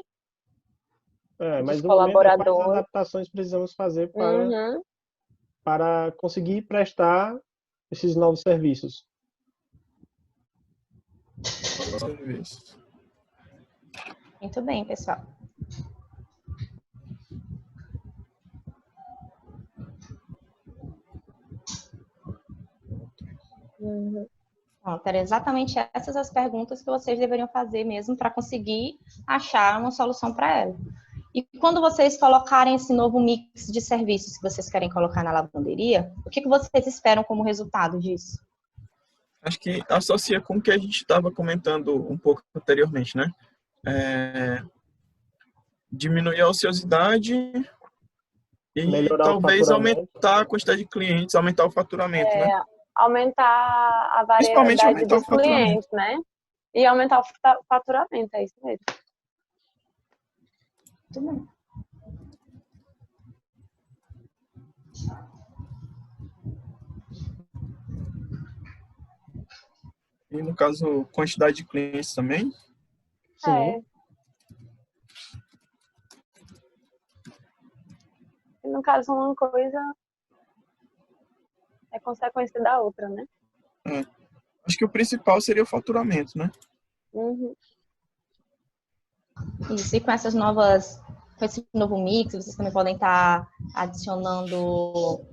Mas dos no momento, quais colaboradores. adaptações precisamos fazer para conseguir prestar esses novos serviços? Muito bem, pessoal. Pronto, eram exatamente essas as perguntas que vocês deveriam fazer mesmo para conseguir achar uma solução para ela. E quando vocês colocarem esse novo mix de serviços que vocês querem colocar na lavanderia, o que vocês esperam como resultado disso? Acho que associa com o que a gente estava comentando um pouco anteriormente, né? Diminuir a ociosidade e melhorar talvez aumentar a quantidade de clientes, aumentar o faturamento, né? Aumentar a variedade dos clientes, né? E aumentar o faturamento, é isso mesmo. Muito bem. E no caso, quantidade de clientes também? Sim. E no caso, uma coisa é consequência da outra, né? Acho que o principal seria o faturamento, né? Isso, e com esse novo mix, vocês também podem estar adicionando,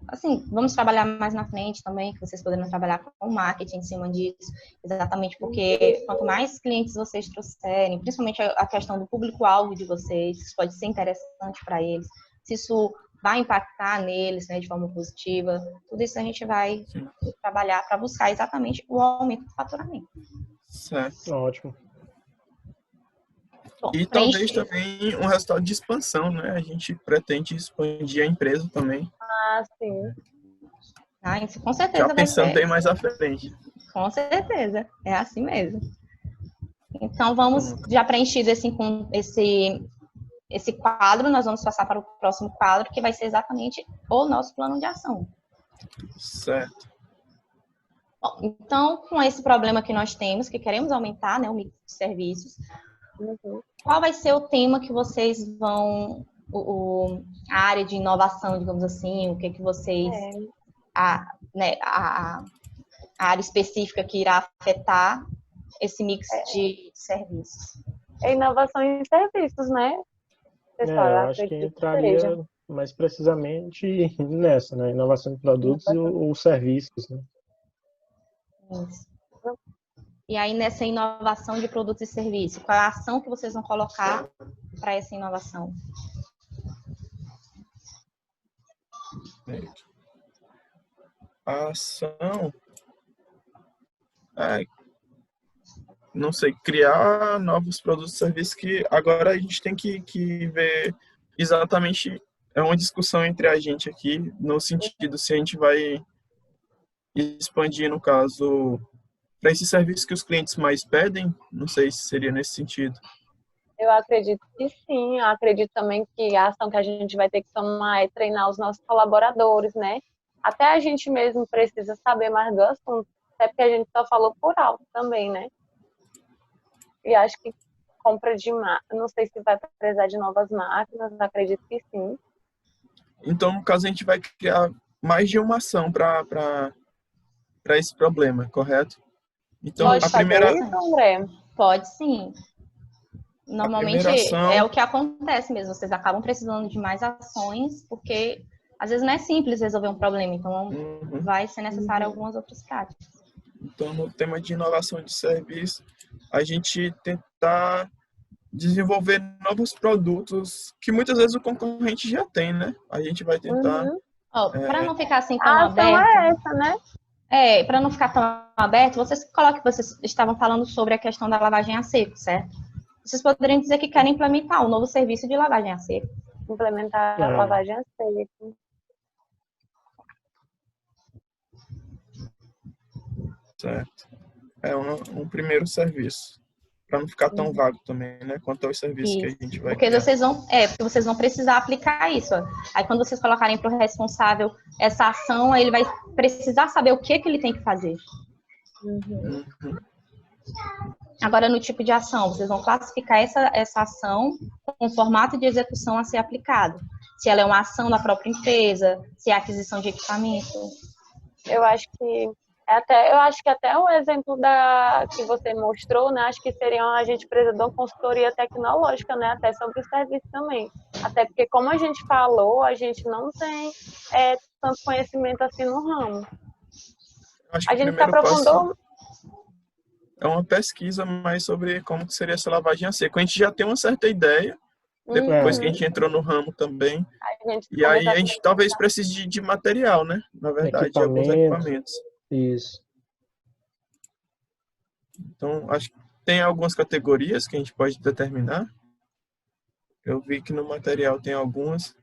assim, vamos trabalhar mais na frente também, que vocês poderão trabalhar com marketing em cima disso, exatamente porque quanto mais clientes vocês trouxerem, principalmente a questão do público-alvo de vocês, isso pode ser interessante para eles, se isso vai impactar neles, né, de forma positiva, tudo isso a gente vai trabalhar para buscar exatamente o aumento do faturamento. Certo. Ótimo. Bom, e talvez também um resultado de expansão, né? A gente pretende expandir a empresa também. Sim. Isso com certeza já pensando bem mais à frente. Com certeza, é assim mesmo. Então vamos, já preenchido esse quadro, nós vamos passar para o próximo quadro, que vai ser exatamente o nosso plano de ação. Certo. Bom, então, com esse problema que nós temos, que queremos aumentar, né, o mix de serviços, qual vai ser o tema que vocês vão, a área de inovação, digamos assim, o que vocês, a área específica que irá afetar esse mix de serviços? É inovação em serviços, né? Pessoal, eu acho que entraria mais precisamente nessa, né? Inovação de produtos ou serviços, né? Isso. E aí, nessa inovação de produtos e serviços, qual é a ação que vocês vão colocar para essa inovação? A ação não sei, criar novos produtos e serviços que agora a gente tem que ver exatamente, é uma discussão entre a gente aqui, no sentido se a gente vai expandir, no caso, para esses serviços que os clientes mais pedem, não sei se seria nesse sentido. Eu acredito que sim, eu acredito também que a ação que a gente vai ter que tomar é treinar os nossos colaboradores, né? Até a gente mesmo precisa saber mais do assunto, até porque a gente só falou por alto também, né? E acho que compra de máquinas, não sei se vai precisar de novas máquinas, acredito que sim. Então, no caso, a gente vai criar mais de uma ação para esse problema, correto? Então, Pode fazer isso, André? Pode sim. a Normalmente primeira ação, é o que acontece mesmo. Vocês acabam precisando de mais ações, porque às vezes não é simples resolver um problema, então vai ser necessário algumas outras práticas. então, no tema de inovação de serviço, a gente tentar desenvolver novos produtos que muitas vezes o concorrente já tem, né? A gente vai tentar... Para não ficar assim tão A ação aberto... é essa, né? Para não ficar tão aberto, vocês colocam que vocês estavam falando sobre a questão da lavagem a seco, certo? Vocês poderiam dizer que querem implementar um novo serviço de lavagem a seco. Implementar a lavagem a seco. Certo. É um primeiro serviço. Para não ficar tão vago também, né? Quanto aos serviços que a gente vai porque criar. porque vocês vão precisar aplicar isso. Ó. Aí quando vocês colocarem para o responsável essa ação, aí ele vai precisar saber o que ele tem que fazer. Agora, no tipo de ação, vocês vão classificar essa ação com formato de execução a ser aplicado. Se ela é uma ação da própria empresa, se é aquisição de equipamento. Eu acho que até o exemplo que você mostrou, né? Acho que seria a gente precisa de uma consultoria tecnológica, né? Até sobre o serviço também. Até porque, como a gente falou, a gente não tem tanto conhecimento assim no ramo. Acho que a gente se aprofundou. É uma pesquisa mais sobre como que seria essa lavagem a seco. A gente já tem uma certa ideia, depois que a gente entrou no ramo também. E aí a gente talvez precise de material, né? Na verdade, de alguns equipamentos. Isso. Então, acho que tem algumas categorias que a gente pode determinar. Eu vi que no material tem algumas.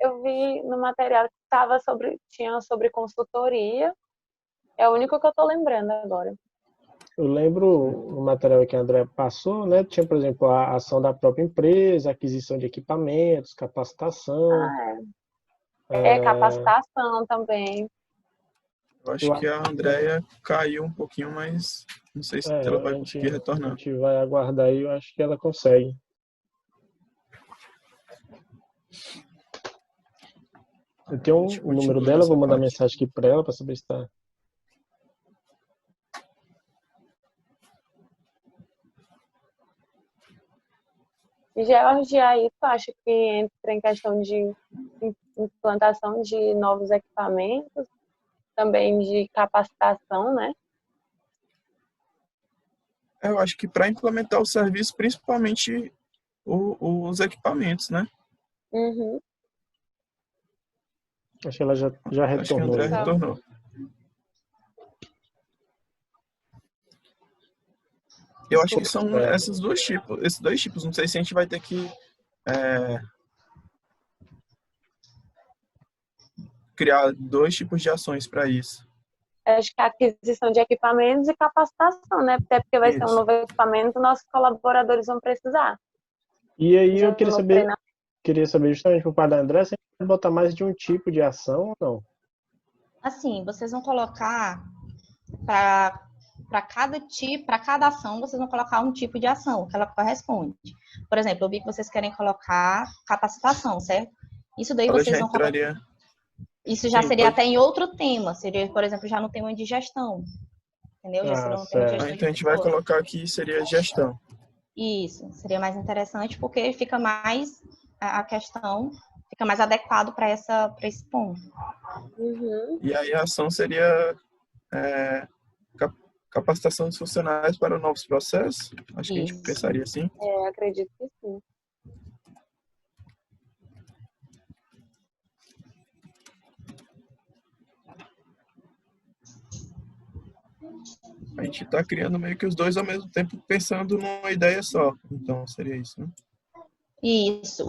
Eu vi no material que tinha sobre consultoria. É o único que eu tô lembrando agora. Eu lembro no material que a André passou, né? Tinha, por exemplo, a ação da própria empresa, aquisição de equipamentos, capacitação. Capacitação também. Eu acho que a Andréia caiu um pouquinho, mas não sei se ela vai conseguir retornar. A gente vai aguardar aí, eu acho que ela consegue. Eu tenho o número dela, vou mandar mensagem aqui para ela para saber se está. Georgia, aí tu acha que entra em questão de implantação de novos equipamentos, também de capacitação, né? Eu acho que para implementar o serviço, principalmente os equipamentos, né? Acho que ela já retornou. Acho que a André retornou. Eu acho que são esses dois tipos. Não sei se a gente vai ter que criar dois tipos de ações para isso. Acho que a aquisição de equipamentos e capacitação, né? Até porque vai ser um novo equipamento, nossos colaboradores vão precisar. E aí eu queria saber justamente por parte da André, se a gente pode botar mais de um tipo de ação ou não? Assim, vocês vão colocar para cada ação, vocês vão colocar um tipo de ação que ela corresponde. Por exemplo, eu vi que vocês querem colocar capacitação, certo? Isso daí vocês vão colocar. Isso já seria até em outro tema, seria, por exemplo, já no tema de gestão. Entendeu? Já seria um tema de gestão. Então a gente vai colocar aqui, seria gestão. Isso, seria mais interessante porque fica mais a questão, fica mais adequado para esse ponto. E aí a ação seria capacitação dos funcionários para novos processos? Acho que a gente pensaria assim. Acredito que sim. A gente está criando meio que os dois ao mesmo tempo, pensando numa ideia só. Então, seria isso, né? Isso.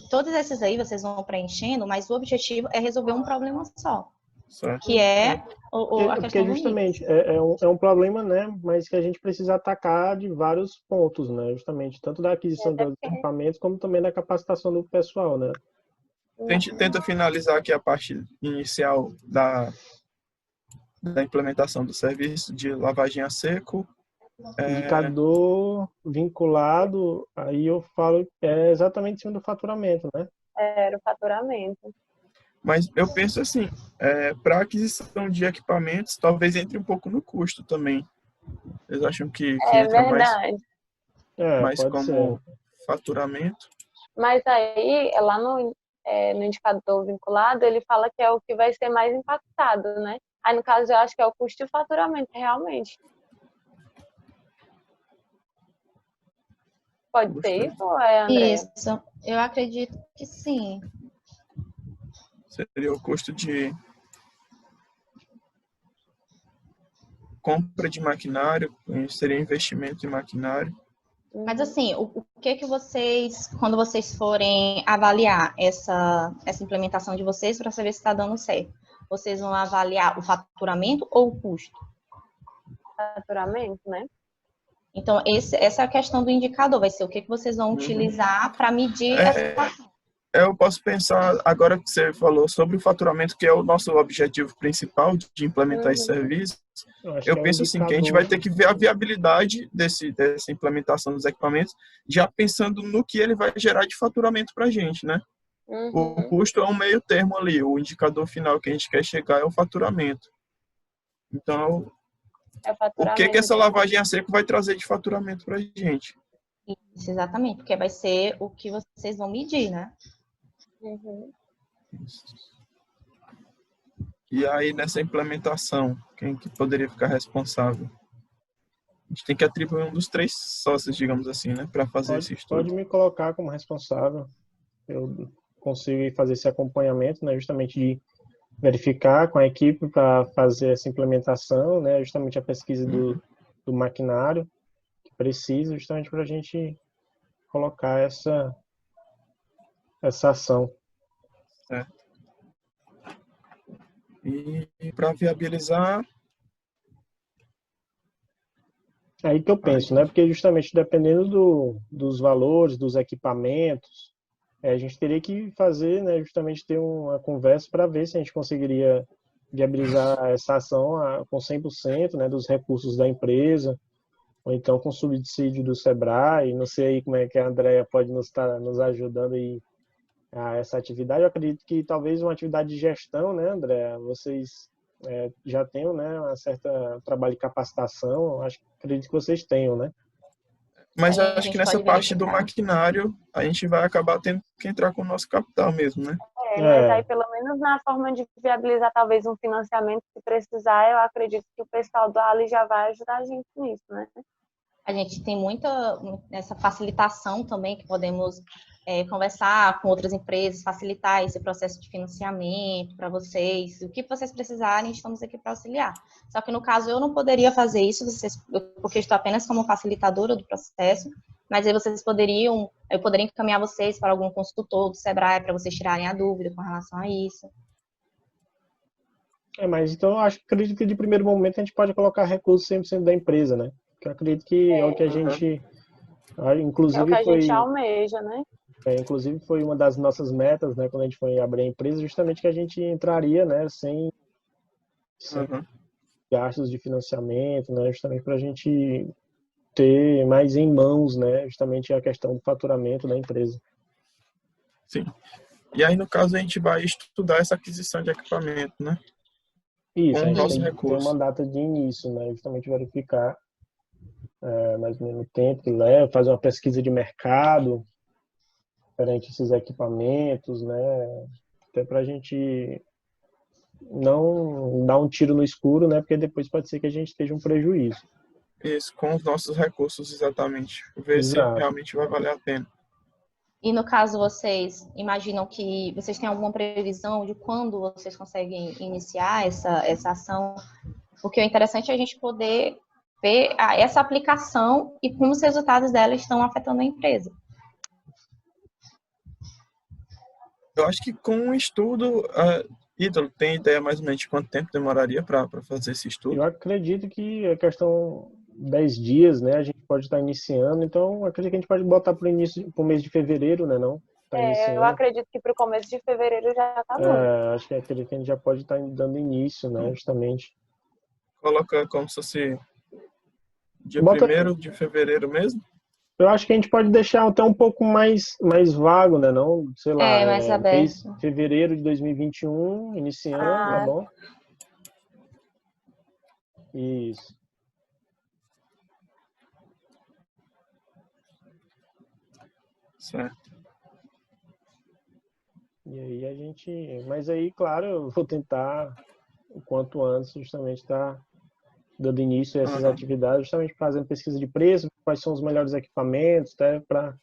Todos esses aí vocês vão preenchendo, mas o objetivo é resolver um problema só. Certo. que é a Porque questão do mix. justamente é um problema, né? Mas que a gente precisa atacar de vários pontos, né? Justamente, tanto da aquisição dos equipamentos, como também da capacitação do pessoal, né? A gente tenta finalizar aqui a parte inicial da implementação do serviço de lavagem a seco. Indicador vinculado, aí eu falo, é exatamente em cima do faturamento, né? Era o faturamento. Mas eu penso assim, para aquisição de equipamentos, talvez entre um pouco no custo também. Eles acham que É entra verdade. mais Pode ser. como faturamento. Mas aí, lá no indicador vinculado, ele fala que é o que vai ser mais impactado, né? Aí, no caso, eu acho que é o custo e o faturamento, realmente. Pode ser isso, ou André? Isso, eu acredito que sim. Seria o custo de compra de maquinário, seria investimento em maquinário. Mas assim, o que vocês, quando vocês forem avaliar essa implementação de vocês para saber se está dando certo, vocês vão avaliar o faturamento ou o custo? Faturamento, né? Então, essa é a questão do indicador, vai ser o que vocês vão utilizar para medir essa situação. Eu posso pensar, agora que você falou sobre o faturamento, que é o nosso objetivo principal de implementar esse serviço, eu penso assim, que a gente vai ter que ver a viabilidade dessa implementação dos equipamentos, já pensando no que ele vai gerar de faturamento para a gente, né? O custo é um meio termo ali, o indicador final que a gente quer chegar é o faturamento. Então, o que essa lavagem a seco vai trazer de faturamento para a gente? Isso, exatamente, porque vai ser o que vocês vão medir, né? E aí, nessa implementação, quem que poderia ficar responsável? A gente tem que atribuir um dos 3 sócios, digamos assim, né, para fazer esse estudo. Pode me colocar como responsável. Eu consigo fazer esse acompanhamento, né, justamente de verificar com a equipe para fazer essa implementação, né, justamente a pesquisa do maquinário que precisa, justamente para a gente colocar essa ação. Certo. E para viabilizar... Aí que eu penso, né, porque justamente dependendo dos valores, dos equipamentos, a gente teria que fazer, né, justamente ter uma conversa para ver se a gente conseguiria viabilizar essa ação com 100%, né, dos recursos da empresa, ou então com subsídio do Sebrae. Não sei aí como é que a Andrea pode nos ajudando aí a essa atividade. Eu acredito que talvez uma atividade de gestão, né, Andrea, vocês já tenham, né, uma certa trabalho de capacitação, acredito que vocês tenham, né? Mas eu acho que nessa parte do maquinário, a gente vai acabar tendo que entrar com o nosso capital mesmo, né? Mas aí pelo menos na forma de viabilizar talvez um financiamento, se precisar, eu acredito que o pessoal do Ali já vai ajudar a gente nisso, né? A gente tem muita essa facilitação também, que podemos conversar com outras empresas, facilitar esse processo de financiamento para vocês. O que vocês precisarem, estamos aqui para auxiliar. Só que no caso eu não poderia fazer isso, porque estou apenas como facilitadora do processo, mas aí eu poderia encaminhar vocês para algum consultor do Sebrae para vocês tirarem a dúvida com relação a isso. Mas então eu acredito que de primeiro momento a gente pode colocar recursos 100% da empresa, né? Que eu acredito que é o que a gente, inclusive, é o que a gente almeja, né? Inclusive foi uma das nossas metas, né, quando a gente foi abrir a empresa, justamente que a gente entraria, né, sem gastos de financiamento, né, justamente para a gente ter mais em mãos, né, justamente a questão do faturamento da empresa. Sim. E aí, no caso, a gente vai estudar essa aquisição de equipamento, né? Isso, a gente tem que ter uma data de início, né, justamente verificar mais ou menos o tempo que leva, fazer uma pesquisa de mercado perante esses equipamentos, né, até para a gente não dar um tiro no escuro, né, porque depois pode ser que a gente esteja um prejuízo. Isso, com os nossos recursos, exatamente. Ver se realmente vai valer a pena. E no caso, vocês imaginam que vocês têm alguma previsão de quando vocês conseguem iniciar essa ação? Porque o interessante é a gente poder ver essa aplicação e como os resultados dela estão afetando a empresa. Eu acho que com o estudo Ítalo, tem ideia mais ou menos de quanto tempo demoraria para fazer esse estudo? Eu acredito que a questão 10 dias, né? A gente pode estar iniciando, então acredito que a gente pode botar para o início, para o mês de fevereiro, né? Não? Tá Eu iniciando. acredito que para o começo de fevereiro já tá bom. Acho que acredito que a gente já pode estar dando início, né? Justamente. Coloca como se fosse dia Bota, 1º de fevereiro mesmo? eu acho que a gente pode deixar até um pouco mais vago, né? Não, sei lá, mais mês aberto. fevereiro de 2021, iniciando, tá bom? Isso. Certo. E aí a gente... Mas aí, claro, eu vou tentar, o quanto antes, justamente estar dando início a essas atividades, justamente fazendo pesquisa de preço, quais são os melhores equipamentos, até para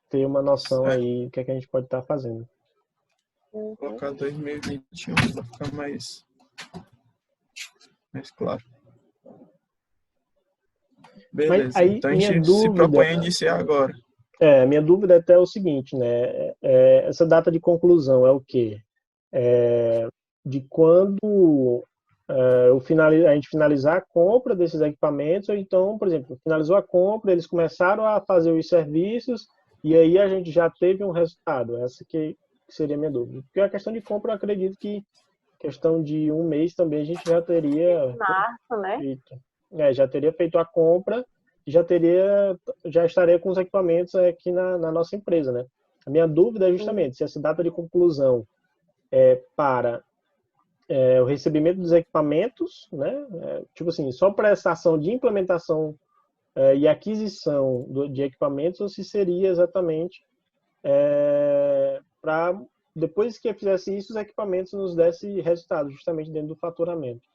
ter uma noção aí do que é que a gente pode estar fazendo. Vou colocar 2021 para ficar mais claro. Beleza. Mas aí, Então a minha gente se dúvida... propõe a iniciar agora. Minha dúvida até é o seguinte, né? Essa data de conclusão é o quê? De quando a gente finalizar a compra desses equipamentos, ou então, por exemplo, finalizou a compra, eles começaram a fazer os serviços e aí a gente já teve um resultado. Essa que seria a minha dúvida. Porque a questão de compra, eu acredito que questão de um mês também a gente já teria Março, né? feito. Já teria feito a compra e já estaria com os equipamentos aqui na nossa empresa, né? A minha dúvida é justamente se essa data de conclusão é para o recebimento dos equipamentos, né? Tipo assim, só para essa ação de implementação e aquisição de equipamentos, ou se seria exatamente para depois que eu fizesse isso, os equipamentos nos dessem resultado, justamente dentro do faturamento.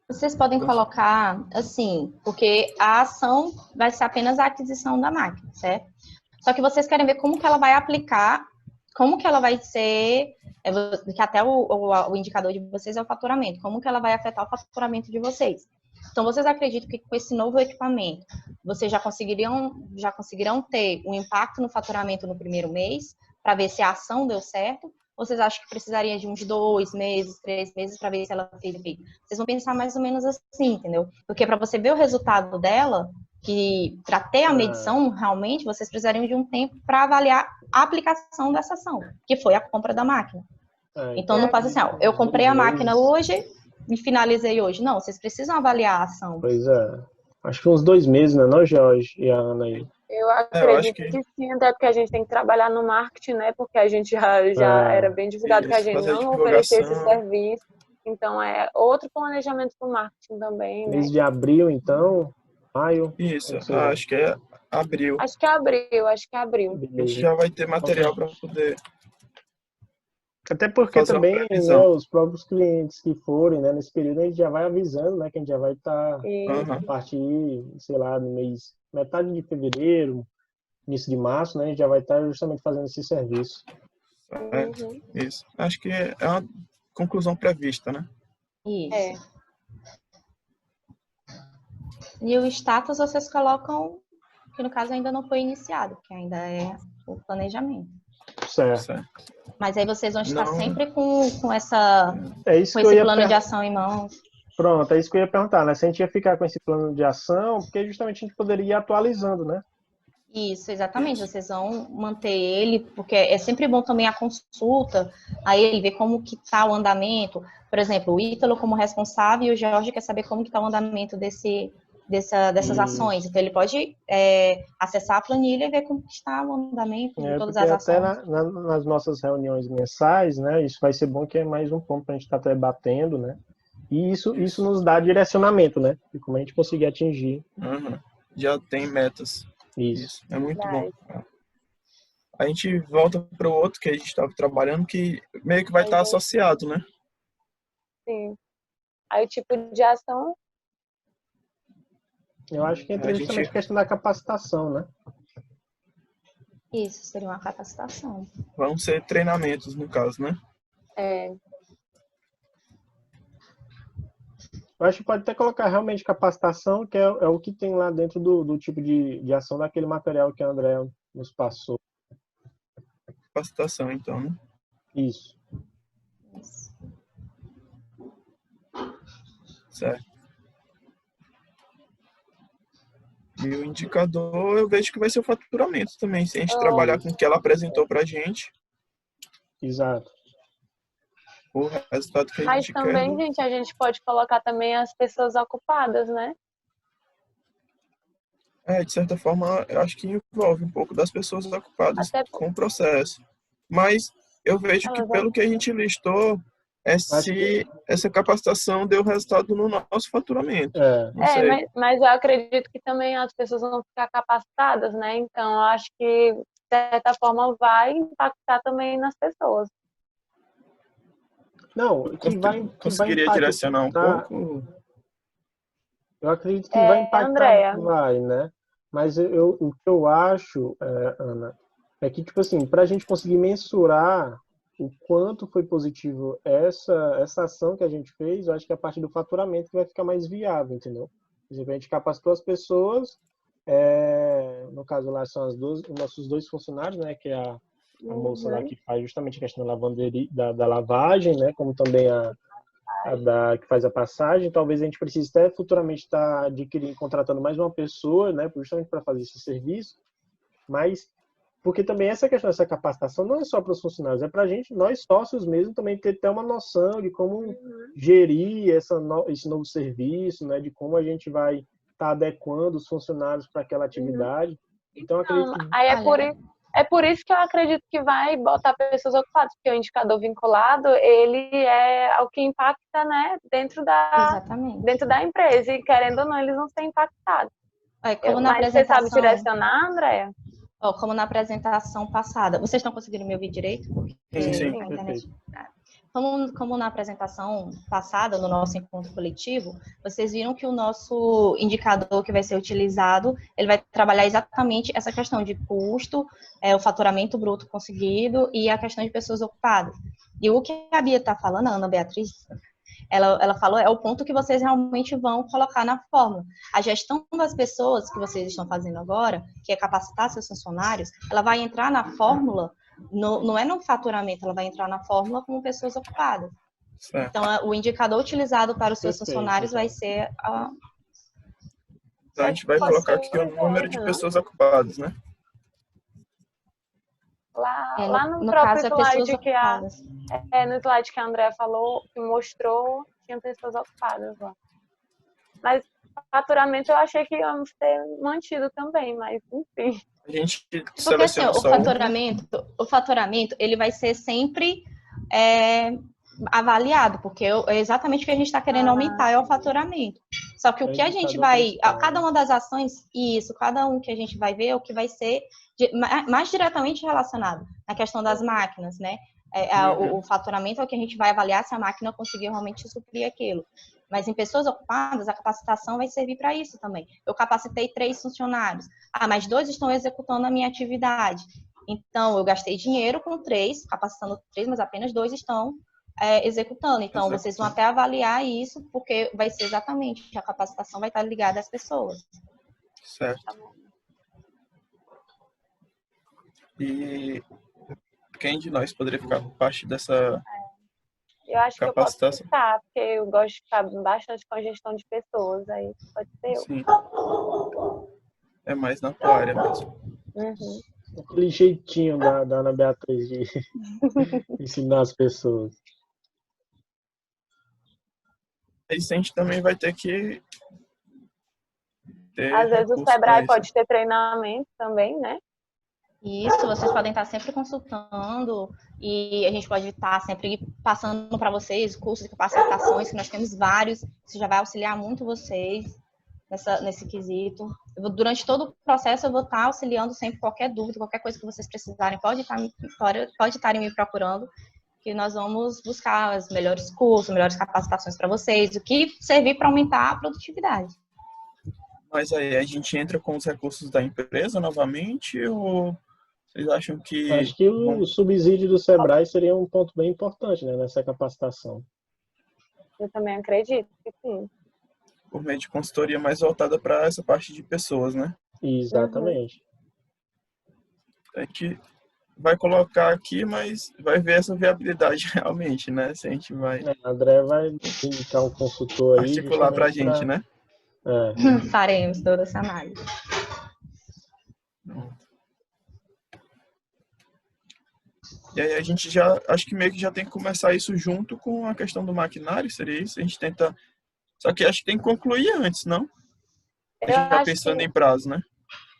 Vocês podem colocar assim, porque a ação vai ser apenas a aquisição da máquina, certo? Só que vocês querem ver como que ela vai aplicar, como que ela vai ser, que até o indicador de vocês é o faturamento, como que ela vai afetar o faturamento de vocês. Então, vocês acreditam que com esse novo equipamento, vocês já conseguirão ter um impacto no faturamento no primeiro mês, para ver se a ação deu certo? Ou vocês acham que precisaria de uns 2 meses, 3 meses para ver se ela fez efeito? Vocês vão pensar mais ou menos assim, entendeu? Porque para você ver o resultado dela, que para ter a medição realmente, vocês precisariam de um tempo para avaliar a aplicação dessa ação, que foi a compra da máquina. Então não passa assim, eu comprei a máquina hoje e finalizei hoje. Não, vocês precisam avaliar a ação. Pois é. Acho que uns 2 meses, né, não, Jorge e a Ana aí? Eu acredito que sim, até porque a gente tem que trabalhar no marketing, né? Porque a gente já era bem divulgado que a gente não oferecia esse serviço. Então, é outro planejamento para o marketing também, né? Mês de abril, então, maio. Isso, acho que é abril. Acho que é abril, A gente já vai ter material para poder... Até porque também, né, os próprios clientes que forem, né, nesse período, a gente já vai avisando, né, que a gente já vai estar a partir, sei lá, no mês, metade de fevereiro, início de março, né, a gente já vai estar justamente fazendo esse serviço. Isso. Acho que é uma conclusão prevista, né? Isso. E o status vocês colocam que no caso ainda não foi iniciado, que ainda é o planejamento. Certo. Mas aí vocês vão estar sempre com esse plano de ação em mãos. Pronto, é isso que eu ia perguntar, né? Se a gente ia ficar com esse plano de ação, porque justamente a gente poderia ir atualizando, né? Isso, exatamente. Vocês vão manter ele, porque é sempre bom também a consulta, aí ele ver como que está o andamento. Por exemplo, o Ítalo como responsável e o Jorge quer saber como que está o andamento dessas ações. Então, ele pode acessar a planilha e ver como está o andamento de todas as ações. Até nas nossas reuniões mensais, né, isso vai ser bom, que é mais um ponto para a gente estar debatendo, né? E isso nos dá direcionamento, né? De como a gente conseguir atingir. Já tem metas. Isso. É muito bom. A gente volta para o outro que a gente estava trabalhando, que meio que vai estar associado, né? Sim. Aí o tipo de ação... Eu acho que entra justamente a questão da capacitação, né? Isso, seria uma capacitação. Vão ser treinamentos, no caso, né? Eu acho que pode até colocar realmente capacitação, que é o que tem lá dentro do tipo de ação daquele material que a André nos passou. Capacitação, então, né? Isso. Certo. E o indicador, eu vejo que vai ser o faturamento também, se a gente trabalhar com o que ela apresentou para a gente, Exato. o resultado que a Mas gente também, quer. gente, a gente pode colocar também as pessoas ocupadas, né? De certa forma, eu acho que envolve um pouco das pessoas ocupadas Até com o processo. Mas eu vejo que, elas pelo que a gente listou, é Acho que se essa capacitação deu resultado no nosso faturamento. é. Não sei. mas eu acredito que também as pessoas vão ficar capacitadas, né? Então, eu acho que, de certa forma, vai impactar também nas pessoas. Não, que vai Conseguiria direcionar um impactar. pouco? Eu acredito que vai impactar, Andréia, vai, né? Mas o que eu acho, Ana, é que, tipo assim, para a gente conseguir mensurar o quanto foi positivo essa ação que a gente fez, eu acho que é a parte do faturamento que vai ficar mais viável, entendeu? Por exemplo, a gente capacitou as pessoas, no caso lá são os nossos dois funcionários, né? Que é a moça lá que faz justamente a questão da lavanderia, da lavagem, né? Como também a que faz a passagem. Talvez a gente precise até futuramente estar adquirindo, contratando mais uma pessoa, né, justamente para fazer esse serviço. Mas porque também essa questão dessa capacitação não é só para os funcionários, é para a gente, nós sócios mesmo, também ter uma noção de como gerir esse novo serviço, né, de como a gente vai estar adequando os funcionários para aquela atividade. Então, acredito que aí Olha, é por isso que eu acredito que vai botar pessoas ocupadas, porque o indicador vinculado, ele é o que impacta, né, dentro exatamente. da empresa, e querendo ou não, eles vão ser impactados. Como na Mas você sabe apresentação, direcionar, Andréia? como na apresentação passada. Vocês estão conseguindo me ouvir direito? Porque Sim, Sim, sim. a sim. internet. perfeito. Como na apresentação passada, no nosso encontro coletivo, vocês viram que o nosso indicador que vai ser utilizado, ele vai trabalhar exatamente essa questão de custo, o faturamento bruto conseguido e a questão de pessoas ocupadas. E o que a Bia está falando, a Ana Beatriz, ela falou, é o ponto que vocês realmente vão colocar na fórmula. A gestão das pessoas que vocês estão fazendo agora, que é capacitar seus funcionários, ela vai entrar na fórmula, não é no faturamento, ela vai entrar na fórmula como pessoas ocupadas. Certo. Então, o indicador utilizado para os seus Perfeito, funcionários vai então. ser Então a gente vai Pode colocar ser aqui o uma número de coisa, né? pessoas ocupadas, né? Lá no no próprio caso, é pessoas slide ocupadas. no slide que a Andrea falou, que mostrou, tinha pessoas ocupadas lá. Mas faturamento eu achei que íamos ter mantido também, mas enfim. A gente Porque assim, seleciona só o faturamento, ele vai ser sempre avaliado, porque é exatamente o que a gente está querendo aumentar é o faturamento. Só que É o o que a gente indicador vai, principal, cada né? uma das ações, cada um que a gente vai ver é o que vai ser mais diretamente relacionado na questão das máquinas, né? O faturamento é o que a gente vai avaliar se a máquina conseguiu realmente suprir aquilo. Mas em pessoas ocupadas, a capacitação vai servir para isso também. Eu capacitei 3 funcionários. Mas 2 estão executando a minha atividade. Então, eu gastei dinheiro com 3, capacitando 3, mas apenas 2 estão executando. Então, vocês vão até avaliar isso, porque vai ser exatamente, a capacitação vai estar ligada às pessoas. Certo. E quem de nós poderia ficar parte dessa Eu acho que eu posso capacitação? ficar, porque eu gosto de ficar bastante com a gestão de pessoas, aí pode ser eu. Sim. É mais na tua área mesmo. Uhum. Aquele jeitinho da Ana Beatriz de ensinar as pessoas. Isso a gente também vai ter que ter Às vezes o recurso para Sebrae isso. pode ter treinamento também, né? Isso, vocês podem estar sempre consultando e a gente pode estar sempre passando para vocês cursos de capacitações, que nós temos vários, isso já vai auxiliar muito vocês nesse quesito. Durante todo o processo eu vou estar auxiliando sempre qualquer dúvida, qualquer coisa que vocês precisarem, pode estarem me procurando, que nós vamos buscar os melhores cursos, melhores capacitações para vocês, o que servir para aumentar a produtividade. Mas aí a gente entra com os recursos da empresa novamente ou vocês acham que Acho que o subsídio do Sebrae seria um ponto bem importante, né, nessa capacitação. Eu também acredito que sim. por meio de consultoria mais voltada para essa parte de pessoas, né? Exatamente. A gente vai colocar aqui, mas vai ver essa viabilidade realmente, né? Se a gente vai André vai indicar um consultor aí articular para a justamente gente, né? Faremos toda essa análise. E aí a gente já, acho que meio que já tem que começar isso junto com a questão do maquinário, seria isso? A gente tenta, só que acho que tem que concluir antes, não? A Eu gente já acho pensando que em prazo, né?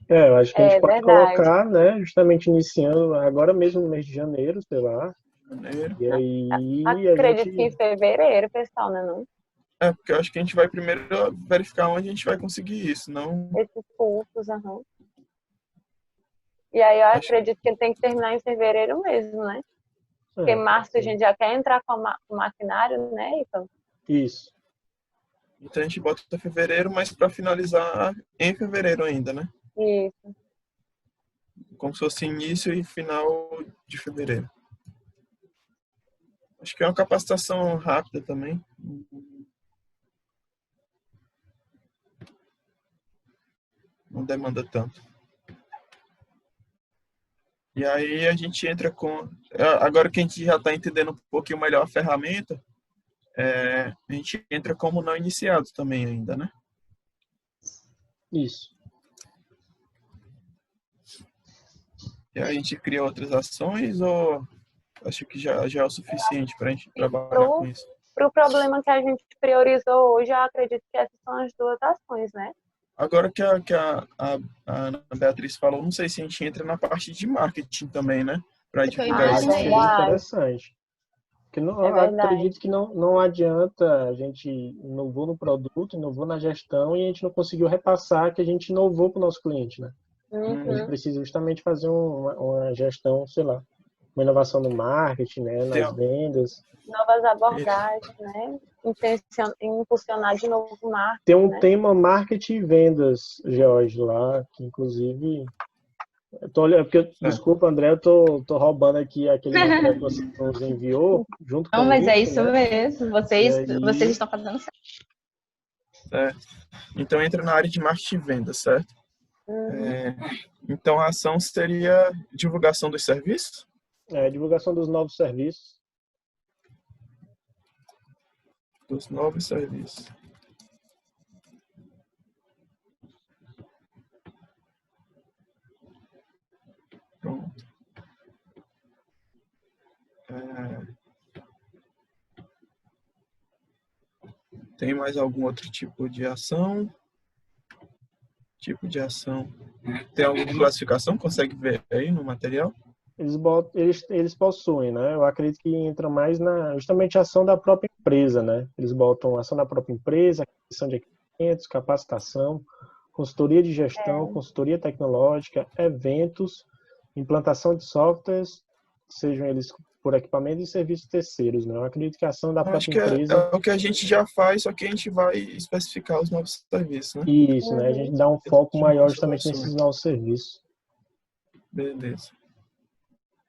Eu acho que a gente é pode verdade. colocar, né, justamente iniciando agora mesmo no mês de janeiro, sei lá, Janeiro. e aí a Acredito que em gente, fevereiro, pessoal, né? Não? É, porque eu acho que a gente vai primeiro verificar onde a gente vai conseguir isso, não Esses cursos, aham. E aí eu acho, acredito que ele tem que terminar em fevereiro mesmo, né? Porque em março a sim, gente já quer entrar com o maquinário, né? Então, isso, então a gente bota até fevereiro, mas para finalizar em fevereiro ainda, né? isso. Como se fosse início e final de fevereiro. Acho que é uma capacitação rápida também. Não demanda tanto. E aí a gente entra com... Agora que a gente já está entendendo um pouquinho melhor a ferramenta, a gente entra como não iniciado também ainda, né? isso. E aí a gente cria outras ações ou acho que já é o suficiente para a gente trabalhar com Pro, isso? pro problema que a gente priorizou hoje, eu acredito que essas são as duas ações, né? Agora que a Ana Beatriz falou, não sei se a gente entra na parte de marketing também, né? Para Eu divulgar Ah, é esse Aí seria curso. verdade. interessante. Porque não, É eu verdade. acredito que não adianta a gente inovou no produto, inovou na gestão e a gente não conseguiu repassar que a gente inovou para o nosso cliente, né? A gente Uhum. precisa justamente fazer uma gestão, sei lá, uma inovação no marketing, né, Tem, nas vendas. Novas abordagens, né? Impulsionar de novo o Tem marketing, um né? tema marketing e vendas, George, lá, que inclusive. Porque, certo. desculpa, André, eu tô roubando aqui aquele material que você nos enviou, junto Não, com o mas é link, isso né? mesmo. E Vocês aí, estão fazendo certo. Certo. Então entra na área de marketing e venda, certo? Uhum. Então a ação seria divulgação dos serviços? divulgação dos novos serviços. Dos novos serviços. Pronto. Tem mais algum outro tipo de ação? Tipo de ação. Tem alguma classificação? Consegue ver aí no material? Eles possuem, né? Eu acredito que entra mais na justamente a ação da própria empresa, né? Eles botam ação da própria empresa, aquisição de equipamentos, capacitação, consultoria de gestão, É. consultoria tecnológica, eventos, implantação de softwares, sejam eles por equipamentos e serviços terceiros, né? Eu acredito que a ação da Eu acho própria que é empresa, o que a gente já faz, só que a gente vai especificar os novos serviços, né? isso, né? A gente Uhum. dá um foco De maior nossas justamente nesses ações. novos serviços. Beleza.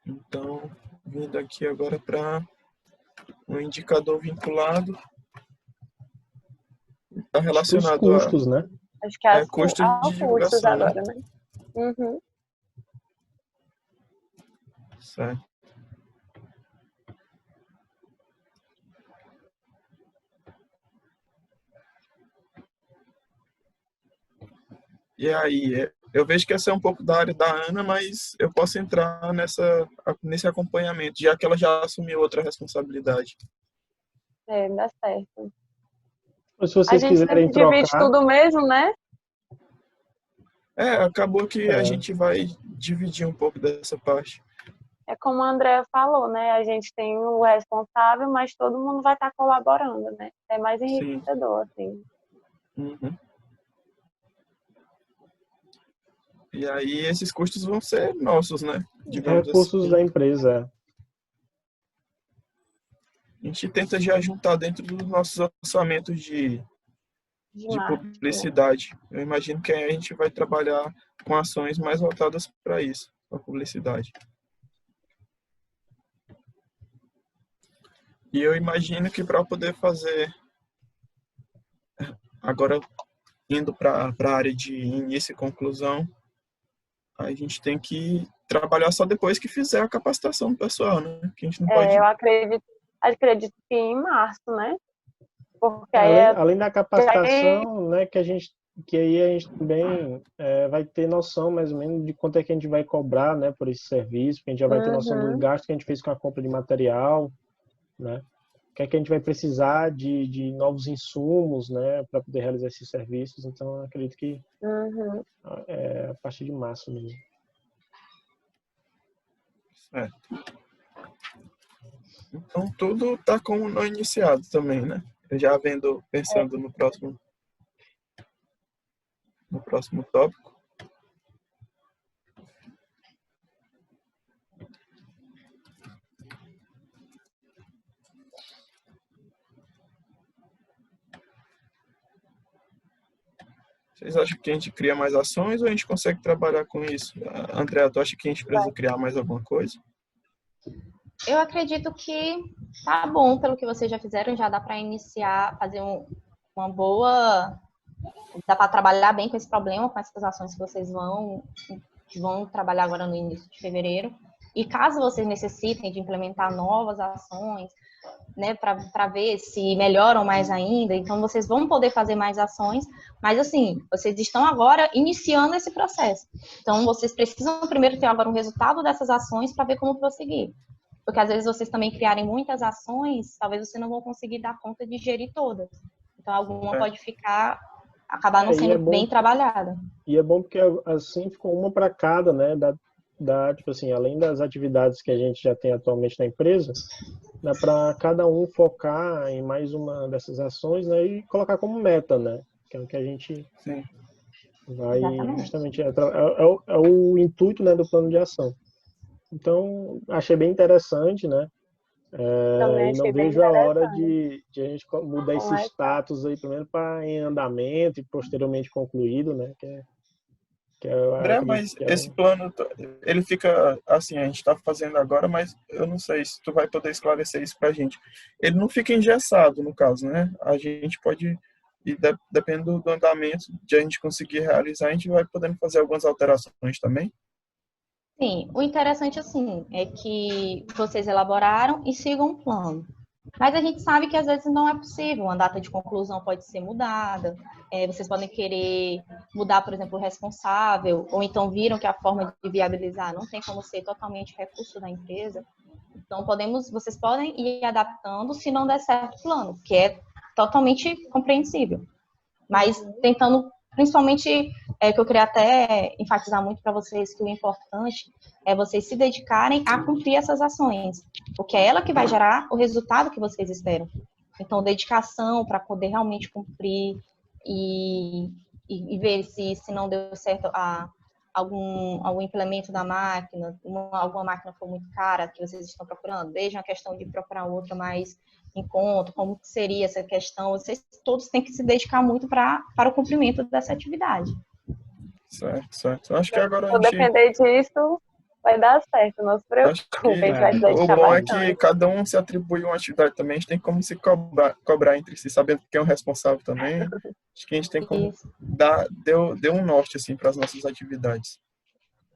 Então, vindo aqui agora para um indicador vinculado, está Acho que para os relacionado a custos, né? Acho que é custo ao de custos divulgação, né? agora, né? Uhum. Certo. E aí, eu vejo que essa é um pouco da área da Ana, mas eu posso entrar nesse acompanhamento, já que ela já assumiu outra responsabilidade. É, dá certo. Mas se A vocês gente quiserem sempre divide trocar, tudo mesmo, né? Acabou que a é, gente vai dividir um pouco dessa parte. É como a Andrea falou, né? A gente tem o responsável, mas todo mundo vai estar colaborando, né? É mais Sim. enriquecedor, assim. Uhum. E aí esses custos vão ser nossos, né? Digamos recursos da assim. empresa. A gente tenta já juntar dentro dos nossos orçamentos De de marketing, né? publicidade. Eu imagino que a gente vai trabalhar com ações mais voltadas para isso, para publicidade. E eu imagino que para poder fazer, agora indo para a área de início e conclusão, a gente tem que trabalhar só depois que fizer a capacitação do pessoal, né? Que a gente não pode... Eu acredito que em março, né? Porque além da capacitação, né, que aí a gente também vai ter noção mais ou menos de quanto é que a gente vai cobrar, né, por esse serviço, porque a gente já vai ter noção do gasto que a gente fez com a compra de material, né, o que é que a gente vai precisar de novos insumos, né, para poder realizar esses serviços. Então, eu acredito que a partir de março mesmo. Certo. Então, tudo está como não iniciado também, né? Eu já pensando no próximo tópico. Vocês acham que a gente cria mais ações ou a gente consegue trabalhar com isso? Andréa, tu acha que a gente precisa criar mais alguma coisa? Eu acredito que tá bom pelo que vocês já fizeram, já dá para iniciar, fazer uma boa... Dá para trabalhar bem com esse problema, com essas ações que vocês vão trabalhar agora no início de fevereiro. E caso vocês necessitem de implementar novas ações, né, para ver se melhoram mais ainda, então vocês vão poder fazer mais ações, mas assim, vocês estão agora iniciando esse processo. Então, vocês precisam primeiro ter agora um resultado dessas ações para ver como prosseguir. Porque às vezes vocês também criarem muitas ações, talvez vocês não vão conseguir dar conta de gerir todas. Então, alguma pode acabar não sendo bem trabalhada. E é bom porque assim ficou uma para cada, né, tipo assim, além das atividades que a gente já tem atualmente na empresa, dá para cada um focar em mais uma dessas ações, né, e colocar como meta, né, que é o que a gente vai justamente é o intuito, né, do plano de ação. Então, achei bem interessante, né, e não vejo a hora de a gente mudar esse status aí, primeiro para em andamento e posteriormente concluído, né, André, mas esse plano, ele fica assim, a gente está fazendo agora, mas eu não sei se tu vai poder esclarecer isso para a gente. Ele não fica engessado, no caso, né? A gente pode, dependendo do andamento de a gente conseguir realizar, a gente vai podendo fazer algumas alterações também. Sim, o interessante, assim, é que vocês elaboraram e sigam um plano. Mas a gente sabe que às vezes não é possível, a data de conclusão pode ser mudada, vocês podem querer mudar, por exemplo, o responsável, ou então viram que a forma de viabilizar não tem como ser totalmente recurso da empresa. Então, vocês podem ir adaptando se não der certo o plano, que é totalmente compreensível. Mas tentando, principalmente, que eu queria até enfatizar muito para vocês que o importante é vocês se dedicarem a cumprir essas ações, porque é ela que vai gerar o resultado que vocês esperam. Então, dedicação para poder realmente cumprir e ver se não deu certo algum implemento da máquina, alguma máquina for muito cara que vocês estão procurando, vejam a questão de procurar outra mais em conta, como seria essa questão, vocês todos têm que se dedicar muito para o cumprimento dessa atividade. Certo. Acho que agora Se depender disso, vai dar certo, não se preocupe, a gente vai se dedicar bastante. O bom é bastante. que cada um se atribui uma atividade também, a gente tem como se cobrar entre si, sabendo quem é o responsável também. Acho que a gente tem como deu um norte assim para as nossas atividades.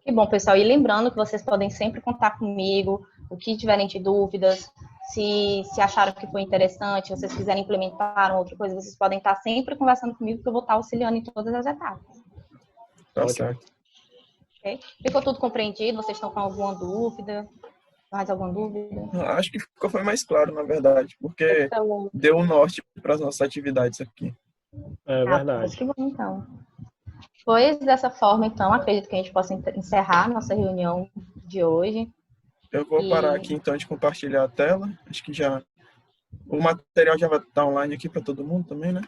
Que bom, pessoal. E lembrando que vocês podem sempre contar comigo, o que tiverem de dúvidas, se acharam que foi interessante, se vocês quiserem implementar outra coisa, vocês podem estar sempre conversando comigo, que eu vou estar auxiliando em todas as etapas. Tá certo. Okay? Ficou tudo compreendido? Vocês estão com alguma dúvida? Mais alguma dúvida? Acho que foi mais claro, na verdade, porque deu um norte para as nossas atividades aqui. É verdade. Que bom, então. Pois, dessa forma, então, acredito que a gente possa encerrar nossa reunião de hoje. Eu vou parar aqui, então, de compartilhar a tela. Acho que o material já vai estar online aqui para todo mundo também, né?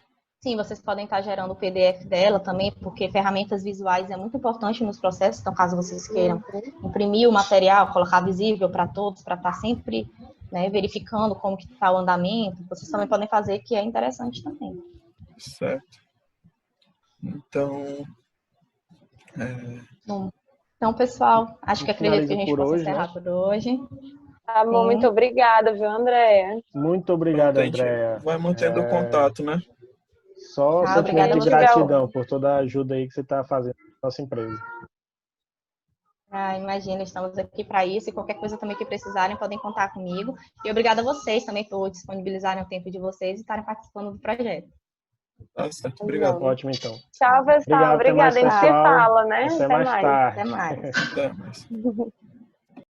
Sim, vocês podem estar gerando o PDF dela também, porque ferramentas visuais é muito importante nos processos. Então, caso vocês queiram imprimir o material, colocar visível para todos, para estar sempre, né, verificando como que está o andamento, vocês também podem fazer, que é interessante também. Certo. Então, Então, pessoal, acho que acredito que a gente possa encerrar por hoje. Tá bom, muito obrigada, viu, Andréa? Muito obrigado, Andréa. Vai mantendo o contato, né? Só sentimento de gratidão por toda a ajuda aí que você está fazendo na nossa empresa. Ah, imagina, estamos aqui para isso e qualquer coisa também que precisarem podem contar comigo. E obrigada a vocês também por disponibilizarem o tempo de vocês e estarem participando do projeto. Tá certo, obrigado. Ótimo, então. Tchau, pessoal. Obrigado, até mais, Obrigada. A gente se pessoal. fala, né? Até mais tarde. Até mais. Até mais.